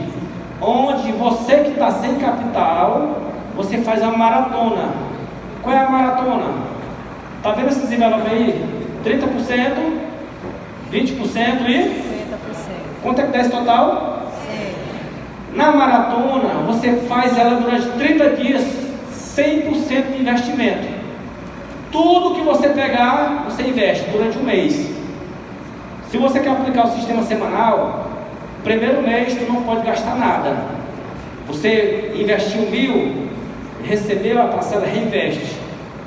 onde você que está sem capital, você faz uma maratona. Qual é a maratona? Está vendo esses envelopes aí? 30%, 20% e... 30%. Quanto é que dá esse total? 100. Na maratona, você faz ela durante 30 dias, 100% de investimento. Tudo que você pegar, você investe durante um mês. Se você quer aplicar o sistema semanal, primeiro mês tu não pode gastar nada. Você investiu 1.000, recebeu a parcela, reinveste.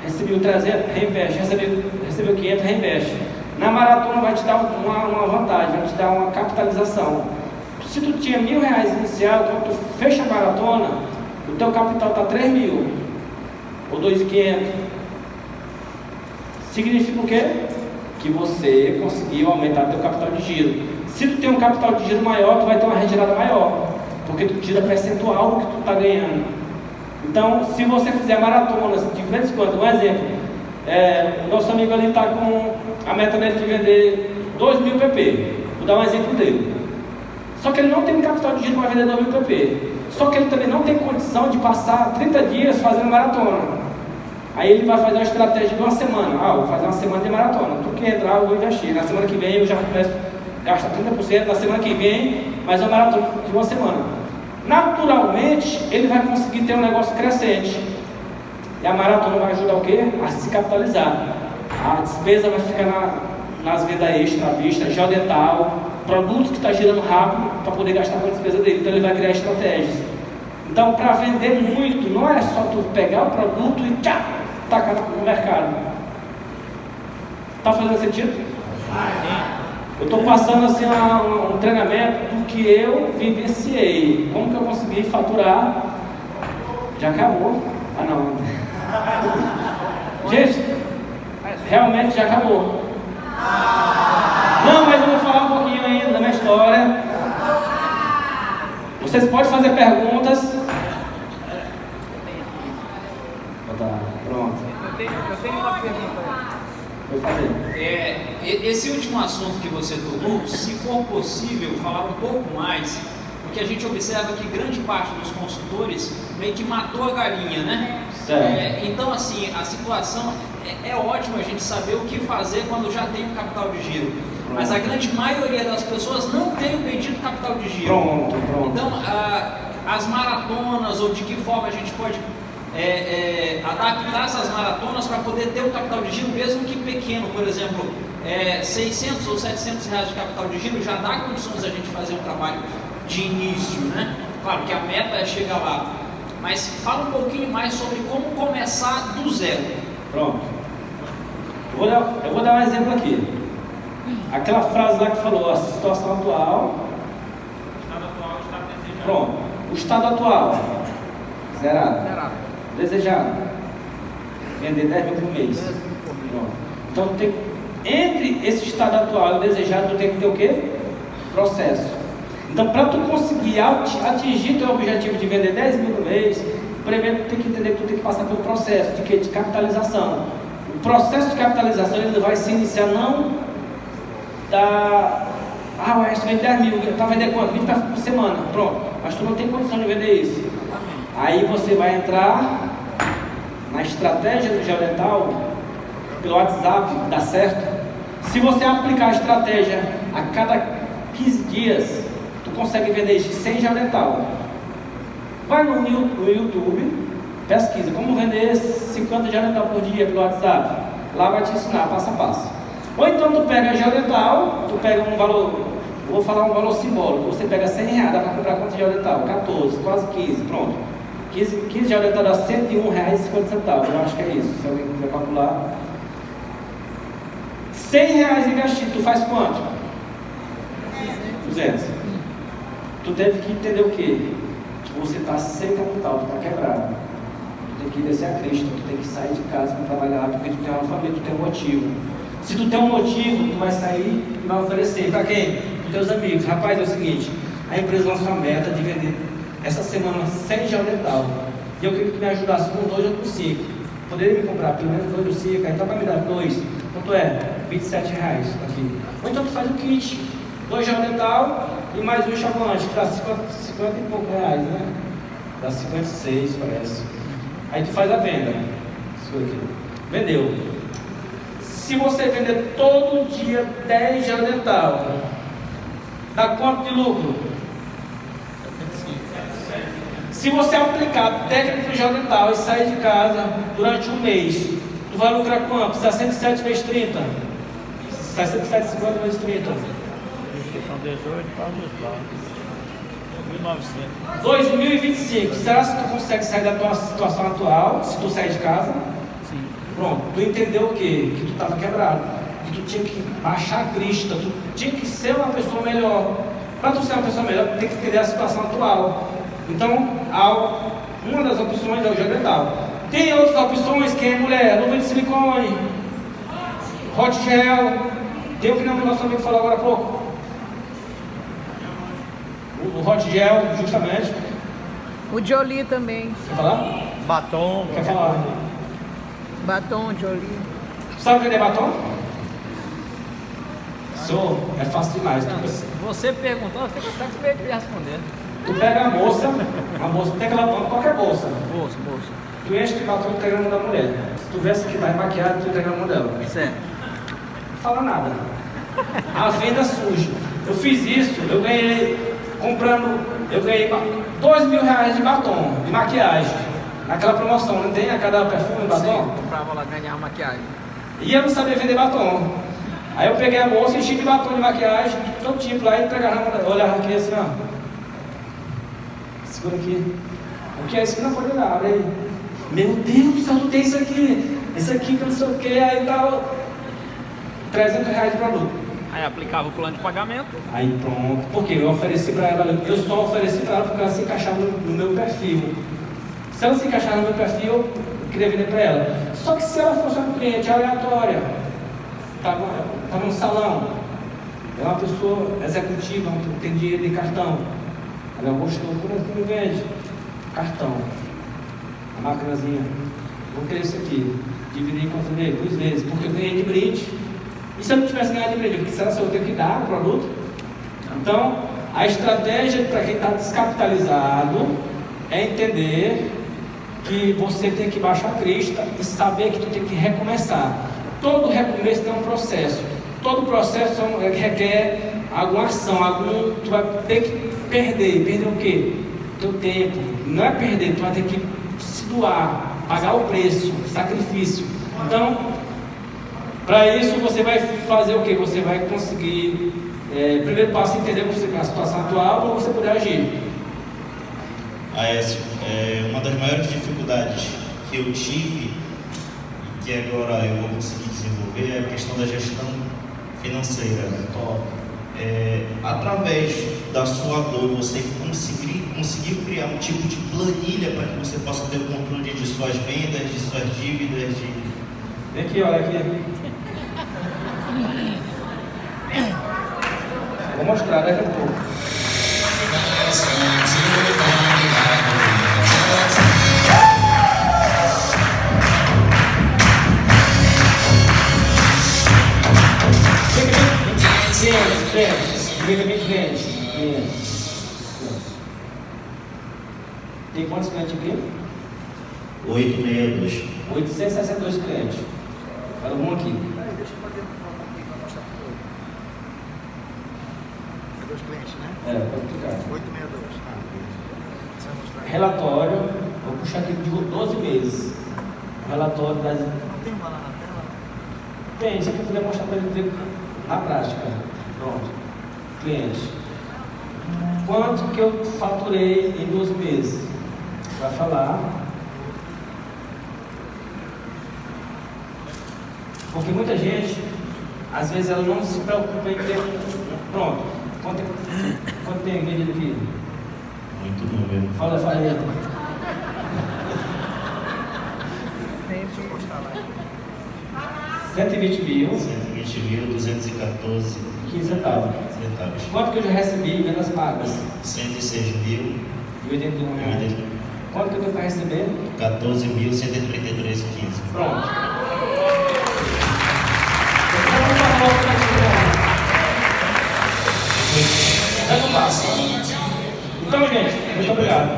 Recebeu 300, reinveste. Recebeu 500, reinveste. Na maratona vai te dar uma vantagem, vai te dar uma capitalização. Se tu tinha R$1.000 inicial, quando tu fecha a maratona, o teu capital está 3.000 ou 2.500. Significa o quê? Que você conseguiu aumentar teu capital de giro. Se tu tem um capital de giro maior, tu vai ter uma retirada maior, porque tu tira percentual do que tu está ganhando. Então, se você fizer maratonas de vez em quando, um exemplo, o nosso amigo ali está com a meta dele de vender 2.000 pp. Vou dar um exemplo dele. Só que ele não tem capital de giro para vender 2.000 pp. Só que ele também não tem condição de passar 30 dias fazendo maratona. Aí ele vai fazer uma estratégia de uma semana. Vou fazer uma semana de maratona. Tudo que entrar eu vou investir. Na semana que vem eu já começo a gastar 30%. Na semana que vem, mais uma maratona de uma semana. Naturalmente, ele vai conseguir ter um negócio crescente. E a maratona vai ajudar o quê? A se capitalizar. A despesa vai ficar nas vendas extra, à vista, geodental, produtos que está girando rápido para poder gastar com a despesa dele. Então ele vai criar estratégias. Então, para vender muito, não é só tu pegar o produto e tacar no mercado. Está fazendo sentido? Eu estou passando assim um treinamento do que eu vivenciei. Como que eu consegui faturar? Já acabou? Não. Gente, realmente já acabou. Não, mas eu vou falar um pouquinho ainda da minha história. Vocês podem fazer perguntas. Pronto. Eu tenho uma pergunta. Vou fazer. Esse último assunto que você tocou, se for possível, falar um pouco mais, porque a gente observa que grande parte dos consultores meio que matou a galinha, né? Então, assim, a situação é ótimo a gente saber o que fazer quando já tem um capital de giro. Mas a grande maioria das pessoas não tem o bendito capital de giro. Pronto. Então, as maratonas, ou de que forma a gente pode adaptar essas maratonas para poder ter um capital de giro, mesmo que pequeno, por exemplo, 600 ou 700 reais de capital de giro, já dá condições a gente fazer um trabalho de início, né? Claro que a meta é chegar lá. Mas fala um pouquinho mais sobre como começar do zero. Pronto. Eu vou dar um exemplo aqui. Aquela frase lá que falou, a situação atual. Estado atual está desejado. Pronto. O estado atual. Zerado. Desejado. Vender 10.000 por mês. Pronto. Então entre esse estado atual e o desejado, tu tem que ter o quê? Processo. Então, para tu conseguir atingir teu objetivo de vender 10.000 no mês, primeiro tu tem que entender que tu tem que passar pelo processo de capitalização. O processo de capitalização ele vai se iniciar não da... o você vende 10.000, tá vendendo quanto? 20 por semana, pronto. Mas tu não tem condição de vender isso. Aí você vai entrar na estratégia do geodental, pelo WhatsApp, dá certo. Se você aplicar a estratégia a cada 15 dias, tu consegue vender sem gel dental. Vai no YouTube, pesquisa como vender 50 gel dental por dia pelo WhatsApp. Lá vai te ensinar passo a passo. Ou então tu pega gel dental, tu pega um valor, vou falar um valor simbólico, você pega R$100, dá para comprar quanto gel dental? 14, quase 15, pronto. 15 gel dental dá R$101,50, eu acho que é isso, se alguém quiser calcular. R$100 investido, tu faz quanto? 200. Tu teve que entender o quê? Que você está sem capital, tu está quebrado. Tu tem que descer a crista, tu tem que sair de casa para trabalhar, porque tu tem uma família, tu tem um motivo. Se tu tem um motivo, tu vai sair e vai oferecer. Para quem? Para teus amigos. Rapaz, é o seguinte, a empresa lançou a meta de vender essa semana 100 gel dental. E eu queria que tu me ajudasse com 2 ou com 5. Poderia me comprar pelo menos 2 ou 5, então para me dar 2. Quanto é? R$27 aqui. Ou então tu faz o kit, 2 gel dental e mais um enxaguante, que dá 50 e pouco reais, né? Dá 56, parece. Aí tu faz a venda. Vendeu. Se você vender todo dia 10 gel dental, dá quanto de lucro? Se você aplicar a técnica do gel dental e sair de casa durante um mês, tu vai lucrar quanto? 67 vezes 30. 67,50 vezes 30. São 18 para os 2025. Será que tu consegue sair da tua situação atual, se tu sair de casa? Sim. Pronto, tu entendeu o quê? Que tu estava quebrado, que tu tinha que baixar a crista, tu tinha que ser uma pessoa melhor. Para tu ser uma pessoa melhor, tu tem que entender a situação atual. Então, uma das opções é o gel dental. Tem outras opções, quem é mulher, luva de silicone, hot gel. Tem o que o nosso amigo falou agora há pouco. O hot gel, justamente. O Jolie também. Quer falar? Batom. Quer falar? Batom, Jolie. Sabe vender batom? É fácil demais. Você perguntou, fica até com medo de responder. Tu pega a moça tem aquela qualquer bolsa. Bolsa. Tu enche de batom e entrega na mão da mulher. Se tu vê essa que vai maquiada, tu entrega na mão dela. Certo. Não fala nada. A venda surge. Eu fiz isso, eu ganhei R$2.000 de batom, de maquiagem. Naquela promoção, não tem a cada perfume batom? Sim, comprava lá, ganhava maquiagem. E eu não sabia vender batom. Aí eu peguei a bolsa, enchi de batom de maquiagem, todo tipo lá e entregava na mão dela. Eu olhava aqui assim, ó. Segura aqui. O que é isso que não pode olhar? Abre aí. Meu Deus do céu, não tem isso aqui. Isso aqui que eu não sei o que. Aí tava R$300 de produto. Aí aplicava o plano de pagamento. Aí pronto. Porque eu ofereci para ela, eu só ofereci para ela porque ela se encaixava no meu perfil. Se ela se encaixava no meu perfil, eu queria vender para ela. Só que se ela fosse uma cliente aleatória, estava no salão, é uma pessoa executiva, não tem dinheiro de cartão. Ela gostou, como me vende? Cartão. A maquinazinha. Vou querer isso aqui. Dividir em quantas vezes? 2 vezes. Porque eu ganhei de brinde. E se eu não tivesse ganhado de brinde? Porque será que eu tenho que dar o produto? Então, a estratégia para quem está descapitalizado é entender que você tem que baixar a crista e saber que tu tem que recomeçar. Todo recomeço tem um processo. Todo processo requer alguma ação, tu vai ter que perder o quê? Teu tempo. Não é perder, tu vai ter que se doar, pagar o preço, sacrifício. Então, para isso você vai fazer o quê? Você vai conseguir, primeiro passo, entender a situação atual para você poder agir. Aécio, uma das maiores dificuldades que eu tive e que agora eu vou conseguir desenvolver é a questão da gestão financeira. Através da sua dor, você conseguiu criar um tipo de planilha para que você possa ter o controle de suas vendas, de suas dívidas, Vem aqui, olha aqui. Vou mostrar daqui a pouco. Tem quantos clientes aqui? 862. 862 clientes. Cada um aqui. Pode clicar. 862. Você vai mostrar aí. Relatório, vou puxar aqui de 12 meses. Relatório das. Não tem uma lá na tela? Tem, isso aqui eu podia mostrar para ele ver na prática. Pronto. Cliente. Quanto que eu faturei em 12 meses? Vai falar. Porque muita gente, às vezes, ela não se preocupa em ter pronto. Quanto tem vendido aqui? Muito número. Fala aí. Deixa eu postar lá. 120 mil. 120.214 15 centavos. centavos. Quanto que eu já recebi em vendas pagas? 106.081. R$81. Quanto que eu tenho para receber? 14.133,15. Pronto. Então, gente, muito obrigado.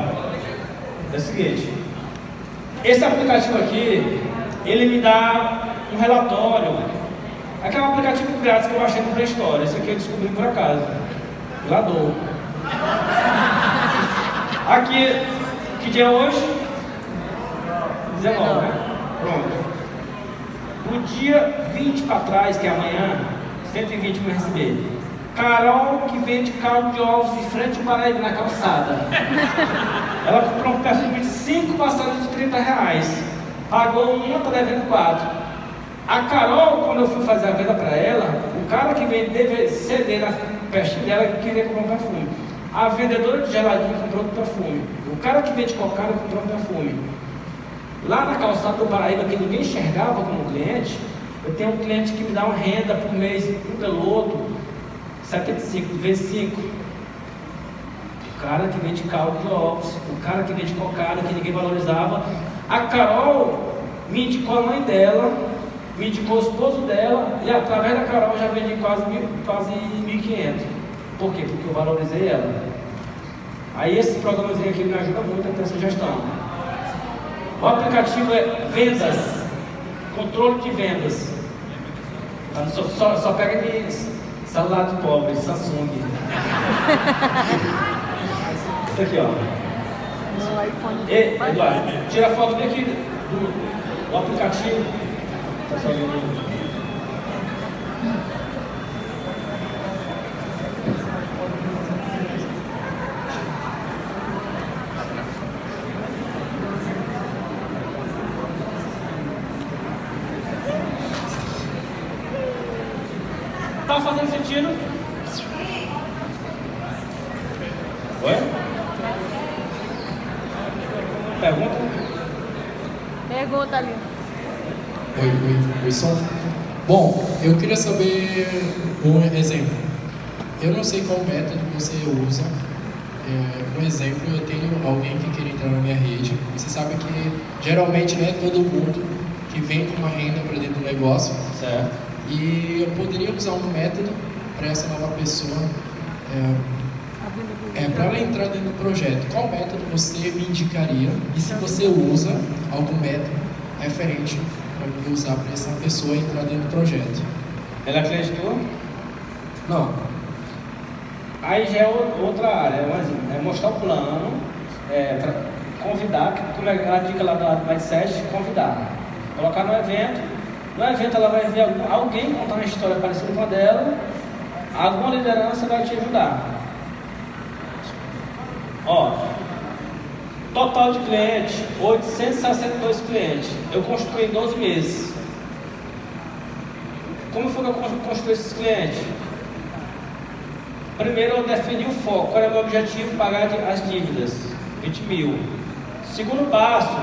É o seguinte, esse aplicativo aqui, ele me dá um relatório. Aquele aplicativo grátis que eu achei no Play Store. Esse aqui eu descobri por acaso. Lá dou. Aqui, que dia é hoje? 19, né? Pronto. No dia 20 para trás, que é amanhã, 120 mil receber. Carol, que vende caldo de ovos em frente ao Paraíba, na calçada. Ela comprou um perfume de 5 passagens de R$30. Pagou uma, está devendo 4. A Carol, quando eu fui fazer a venda para ela, o cara que vende CD na pertinho dela queria comprar um perfume. A vendedora de geladinho comprou outro perfume. O cara que vende cocada comprou um perfume. Lá na calçada do Paraíba, que ninguém enxergava como cliente, eu tenho um cliente que me dá uma renda por mês, um pelo outro, 75 vezes 5. O cara que vende caldo de ovos, o cara que vende cocada, que ninguém valorizava. A Carol me indicou a mãe dela, me indicou o esposo dela, e através da Carol eu já vendi quase 1.500. Por quê? Porque eu valorizei ela. Aí esse programazinho aqui me ajuda muito a ter essa gestão. O aplicativo é vendas, controle de vendas. Só pega de celular de pobre, Samsung. Isso aqui, ó. No iPhone. Eduardo, tira a foto aqui do aplicativo. Tá só vendo? Tá fazendo sentido? Oi? Pergunta? Pergunta ali. Oi, som. Bom, eu queria saber um exemplo. Eu não sei qual método você usa. Um exemplo, eu tenho alguém que quer entrar na minha rede. Você sabe que geralmente não é todo mundo que vem com uma renda para dentro do negócio. Certo. E eu poderia usar um método para essa nova pessoa, para ela entrar dentro do projeto. Qual método você me indicaria? E se você usa algum método referente para mim usar para essa pessoa entrar dentro do projeto? Ela acreditou? Não. Aí já é outra área, mas é mostrar o plano, convidar, como é a dica lá do Mindset, convidar. Colocar no evento. No evento ela vai ver alguém contar uma história parecida com a dela, alguma liderança vai te ajudar. Ó, total de clientes, 862 clientes. Eu construí em 12 meses. Como foi que eu construí esses clientes? Primeiro eu defini o foco, qual era o meu objetivo? Pagar as dívidas, 20 mil. Segundo passo,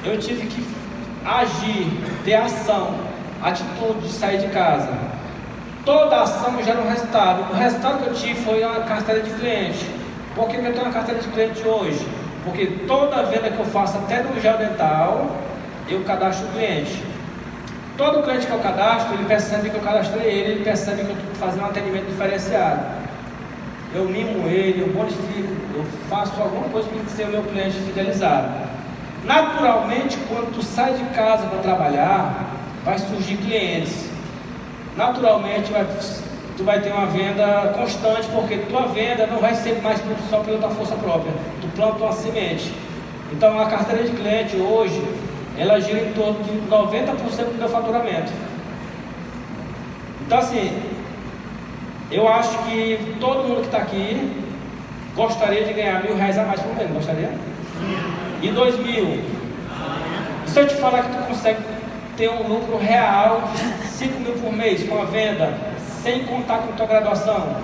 eu tive que agir, ter ação, atitude de sair de casa. Toda ação gera um resultado. O resultado que eu tive foi uma carteira de cliente. Por que eu tenho uma carteira de cliente hoje? Porque toda venda que eu faço, até no gel dental, eu cadastro o cliente. Todo cliente que eu cadastro, ele percebe que eu cadastrei ele percebe que eu estou fazendo um atendimento diferenciado. Eu mimo ele, eu bonifico, eu faço alguma coisa para ser o meu cliente fidelizado. Naturalmente, quando tu sai de casa para trabalhar, vai surgir clientes. Naturalmente, tu vai ter uma venda constante, porque tua venda não vai ser mais só pela tua força própria, tu planta uma semente. Então a carteira de cliente hoje, ela gira em torno de 90% do meu faturamento. Então assim, eu acho que todo mundo que está aqui gostaria de ganhar R$1.000 a mais por mês, gostaria? E 2.000. Se eu te falar que tu consegue ter um lucro real de 5.000 por mês com a venda, sem contar com tua graduação.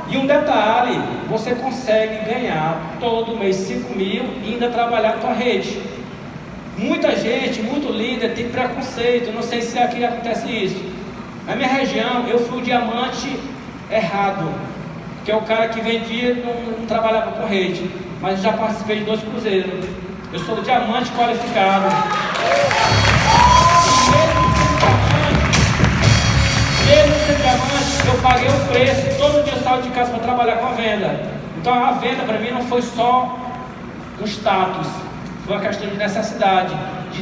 E um detalhe, você consegue ganhar todo mês 5.000 e ainda trabalhar com a rede. Muita gente, muito líder, tem preconceito, não sei se aqui acontece isso. Na minha região, eu fui o diamante errado, que é o cara que vendia e não trabalhava com rede, mas já participei de 2 cruzeiros. Eu sou o diamante qualificado. Mesmo sendo diamante, eu paguei o preço, todo dia eu saio de casa para trabalhar com a venda. Então a venda para mim não foi só um status, foi uma questão de necessidade,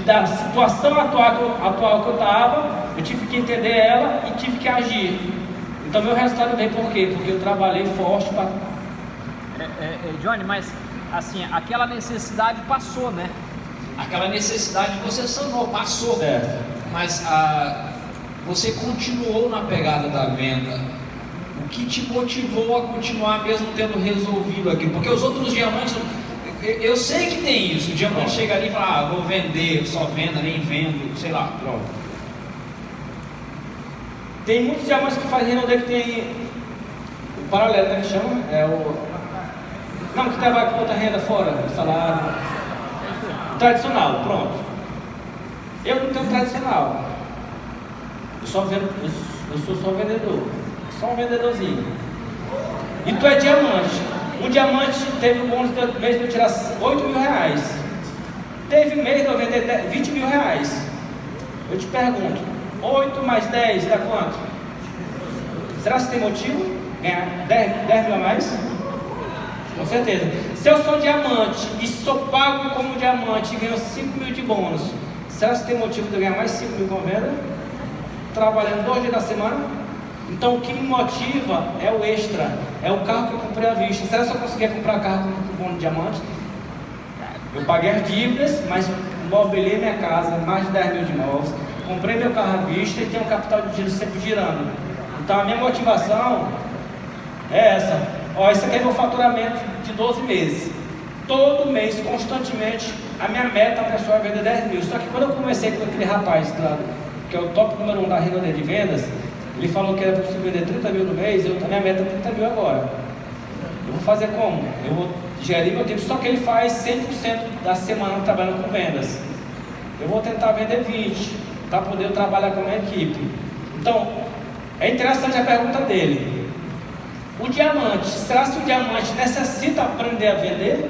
da situação atual que eu estava, eu tive que entender ela e tive que agir. Então meu resultado veio por quê? Porque eu trabalhei forte para... Johnny, mas assim, aquela necessidade passou, né? Aquela necessidade você sanou, passou. Certo. Mas você continuou na pegada da venda. O que te motivou a continuar mesmo tendo resolvido aquilo? Porque os outros diamantes, eu sei que tem isso. O diamante chega ali e fala, vou vender, só venda, nem vendo, sei lá. Pronto. Tem muitos diamantes que fazem onde é que tem o paralelo, né, que chama? Não, que trabalha com outra renda fora, salário. Tradicional, pronto. Eu não tenho tradicional. Eu sou só vendedor. Só um vendedorzinho. E tu é diamante. Um diamante teve um bônus do mês de eu tirar R$8.000. Teve mês de eu vender R$20.000. Eu te pergunto, 8 mais 10 dá quanto? Será que tem motivo? Ganhar 10 mil a mais? Com certeza. Se eu sou diamante e sou pago como diamante e ganho 5.000 de bônus, será que tem motivo de eu ganhar mais 5.000 com venda? Trabalhando 2 dias da semana? Então o que me motiva é o extra, é o carro que eu comprei à vista. Será que eu conseguia comprar carro com bônus de diamante? Eu paguei as dívidas, mas mobilei minha casa, mais de 10 mil de imóveis, comprei meu carro à vista e tenho um capital de giro sempre girando. Então a minha motivação é essa. Ó, esse aqui é meu faturamento de 12 meses. Todo mês, constantemente, a minha meta pessoal é vender 10 mil. Só que quando eu comecei com aquele rapaz, que é o top número 1 da renda de vendas, ele falou que era possível vender 30 mil no mês, a minha meta é 30 mil agora. Eu vou fazer como? Eu vou gerir meu tempo, só que ele faz 100% da semana trabalhando com vendas. Eu vou tentar vender 20, para poder trabalhar com a minha equipe. Então, é interessante a pergunta dele. O diamante, será que o diamante necessita aprender a vender?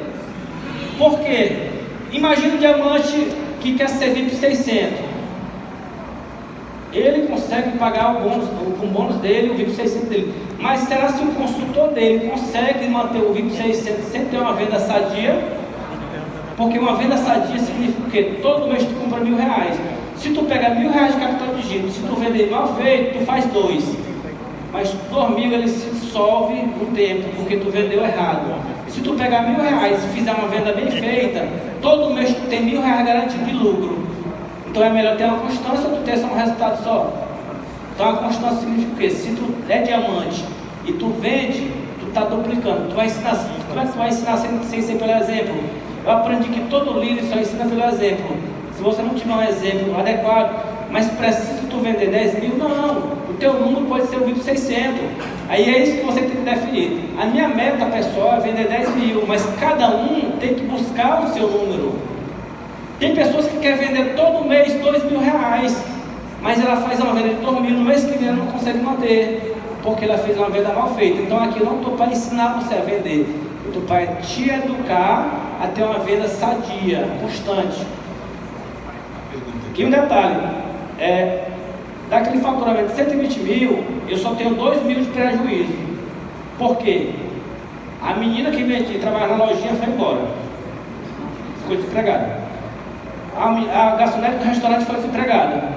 Por quê? Imagina um diamante que quer ser VIP 600. Ele consegue pagar o bônus dele, o VIP 600 dele. Mas será que o consultor dele consegue manter o VIP 600 sem ter uma venda sadia? Porque uma venda sadia significa que todo mês tu compra R$1.000. Se tu pegar R$1.000 de capital de giro, se tu vender mal feito, tu faz 2. Mas 2.000 ele se dissolve no tempo, porque tu vendeu errado. Se tu pegar R$1.000 e fizer uma venda bem feita, todo mês tu tem R$1.000 garantido de lucro. Então é melhor ter uma constância ou tu ter só um resultado só? Então a constância significa o quê? Se tu é diamante e tu vende, tu está duplicando. Tu vai ensinar, como é que tu vai ensinar sem ser pelo exemplo? Eu aprendi que todo líder só ensina pelo exemplo. Se você não tiver um exemplo adequado, mas precisa tu vender 10 mil, não. O teu número pode ser o VIP 600. Aí é isso que você tem que definir. A minha meta pessoal é vender 10 mil, mas cada um tem que buscar o seu número. Tem pessoas que querem vender todo mês R$2.000, mas ela faz uma venda de 2 mil, no mês que vem ela não consegue manter, porque ela fez uma venda mal feita. Então aqui eu não estou para ensinar você a vender, eu estou para te educar a ter uma venda sadia, constante. E um detalhe, daquele faturamento de 120 mil, eu só tenho 2 mil de prejuízo. Por quê? A menina que vendia, trabalhava na lojinha, foi embora, ficou desempregada. A garçonete do restaurante foi desempregada.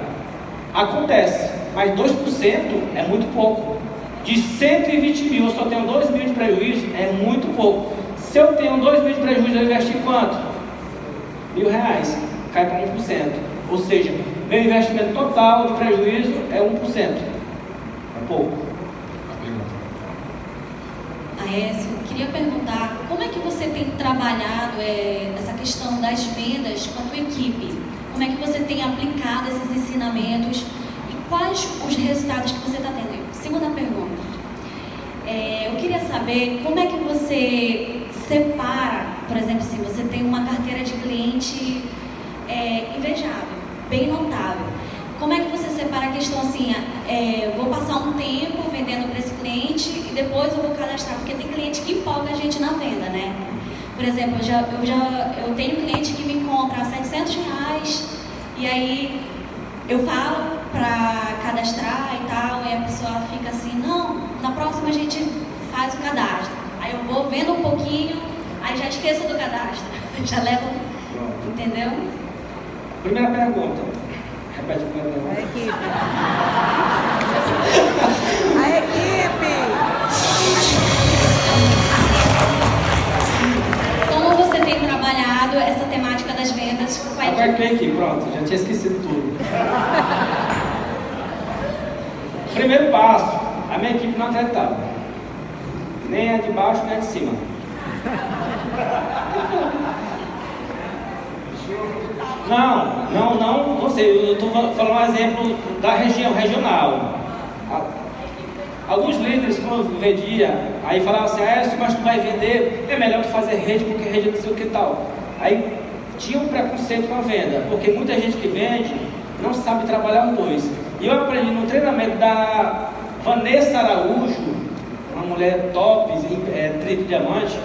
Acontece. Mas 2% é muito pouco. De 120 mil, eu só tenho 2 mil de prejuízo, é muito pouco. Se eu tenho 2 mil de prejuízo, eu investi quanto? R$1.000, cai para 1%. Ou seja, meu investimento total de prejuízo é 1%. É pouco. Aécio, queria perguntar, como é que você tem trabalhado essa questão das vendas com a tua equipe? Como é que você tem aplicado esses ensinamentos e quais os resultados que você está tendo? Segunda pergunta, eu queria saber como é que você separa, por exemplo, se você tem uma carteira de cliente invejável, bem notável, como é que você separa a questão assim, vou passar um tempo vendendo para esse cliente e depois eu vou cadastrar, porque tem cliente que empolga a gente na venda, né? Por exemplo, eu tenho cliente que me compra R$700 e aí eu falo para cadastrar e tal, e a pessoa fica assim, não, na próxima a gente faz o cadastro. Aí eu vou vendo um pouquinho, aí já esqueço do cadastro, já levo, entendeu? Primeira pergunta. Repete a primeira pergunta. A equipe! Como você tem trabalhado essa temática das vendas com a equipe? Agora cliquei aqui, pronto, já tinha esquecido tudo. Primeiro passo, a minha equipe não acreditava. Nem a de baixo, nem a de cima. Não sei, eu estou falando um exemplo da região, regional. Alguns líderes, quando eu vendia, aí falavam assim, mas tu vai vender, é melhor tu fazer rede, porque rede não sei o que tal. Aí tinha um preconceito com a venda, porque muita gente que vende não sabe trabalhar os dois. E eu aprendi no treinamento da Vanessa Araújo, uma mulher top, triplo diamante,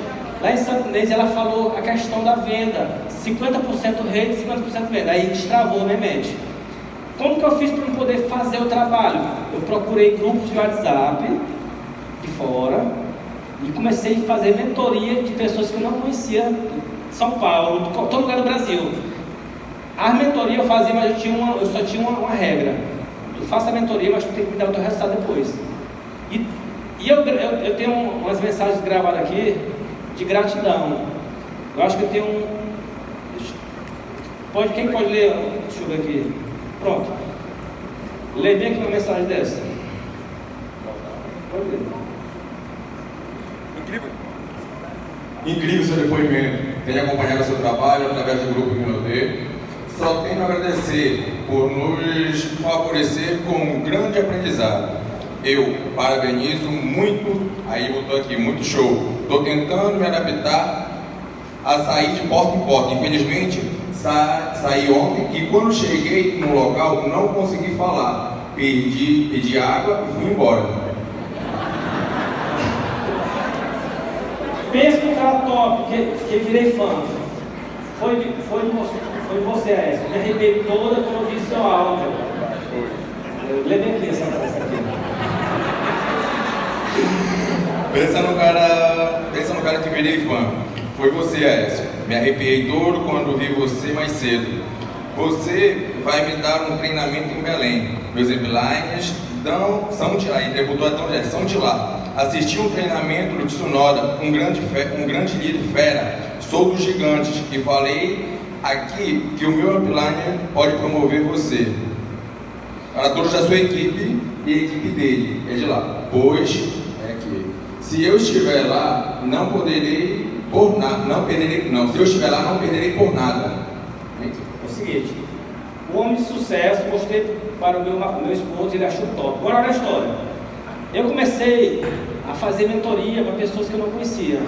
lá em Santo Inês, ela falou a questão da venda, 50% rede, 50% venda, aí destravou minha mente. Como que eu fiz para poder fazer o trabalho? Eu procurei grupos de WhatsApp de fora e comecei a fazer mentoria de pessoas que eu não conhecia em São Paulo, de todo lugar do Brasil. A mentoria eu fazia, mas eu só tinha uma regra. Eu faço a mentoria, mas tu tem que me dar o teu resultado depois. E eu tenho umas mensagens gravadas aqui de gratidão. Eu acho que eu tenho quem pode ler? Deixa eu ver aqui. Pronto. Lê bem aqui uma mensagem dessa. Pode ler. Incrível seu depoimento. Tenho acompanhado o seu trabalho através do grupo Rinode. Só tenho a agradecer por nos favorecer com um grande aprendizado. Eu parabenizo muito, aí botou aqui, muito show. Estou tentando me adaptar a sair de porta em porta. Infelizmente, saí ontem e quando cheguei no local não consegui falar. Pedi água e fui embora. Pensa no cara top, que virei fã. Foi de você, Aécio. Me arrepiei toda quando eu vi seu áudio. Eu levei aqui essa aqui. Pensa no cara que virei fã. Foi você, Aécio. Me arrepiei todo quando vi você mais cedo. Você vai me dar um treinamento em Belém. Meus uplines são de lá, e debutou são de lá. Assisti um treinamento do Tsunoda, um grande líder fera. Sou dos gigantes e falei aqui que o meu upline pode promover você. Para todos da sua equipe e a equipe dele, é de lá. Pois é que se eu estiver lá, não perderei por nada. Se eu estiver lá, não perderei por nada. É o seguinte, o homem de sucesso, mostrei para o meu esposo, ele achou top. Agora olha a história. Eu comecei a fazer mentoria para pessoas que eu não conhecia.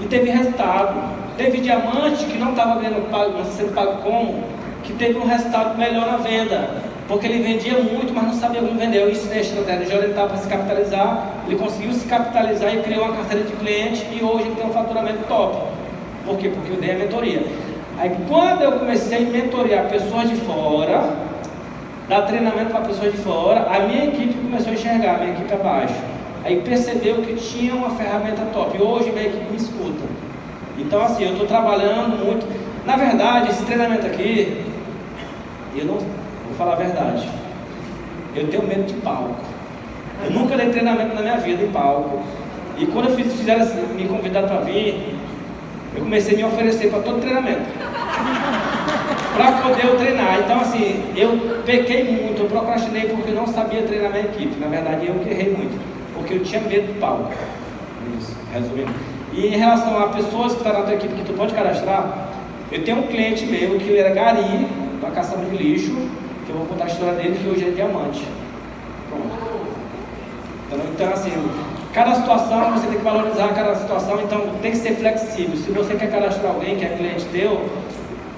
E teve resultado. Teve diamante que não estava sendo pago como, que teve um resultado melhor na venda. Porque ele vendia muito, mas não sabia como vender. Eu ensinei a estratégia de orientar para se capitalizar. Ele conseguiu se capitalizar e criou uma carteira de cliente. E hoje ele tem um faturamento top. Por quê? Porque eu dei a mentoria. Aí quando eu comecei a mentorear pessoas de fora, dar treinamento para pessoas de fora, a minha equipe começou a enxergar, a minha equipe abaixo. Aí percebeu que tinha uma ferramenta top. E hoje minha equipe me escuta. Então assim, eu estou trabalhando muito. Na verdade, esse treinamento aqui, eu não vou falar a verdade. eu tenho medo de palco. Eu nunca dei treinamento na minha vida em palco. E quando me convidaram para vir, eu comecei a me oferecer para todo treinamento. Para poder eu treinar. Então assim, eu pequei muito, eu procrastinei porque eu não sabia treinar minha equipe. Na verdade, eu que errei muito, porque eu tinha medo do palco. Isso, resumindo. E em relação a pessoas que estão na tua equipe que tu pode cadastrar, eu tenho um cliente meu que ele era gari da caçamba de lixo, que eu vou contar a história dele, que hoje é diamante. Pronto. Então assim, cada situação, você tem que valorizar cada situação, então tem que ser flexível. Se você quer cadastrar alguém que é cliente teu,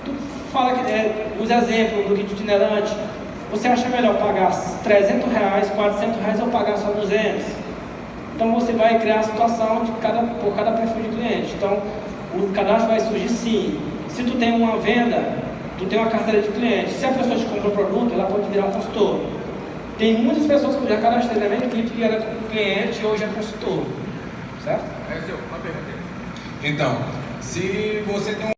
tu fala que, usa exemplo do kit itinerante. Você acha melhor pagar R$300, R$400 ou pagar só 200? Então você vai criar a situação por cada perfil de cliente. Então o cadastro vai surgir sim. Se tu tem uma venda, tu tem uma carteira de clientes. Se a pessoa te compra o produto, ela pode virar um consultor. Tem muitas pessoas que eu já cadastrei na minha equipe que era cliente e hoje é consultor. Certo? Uma pergunta. Então, se você tem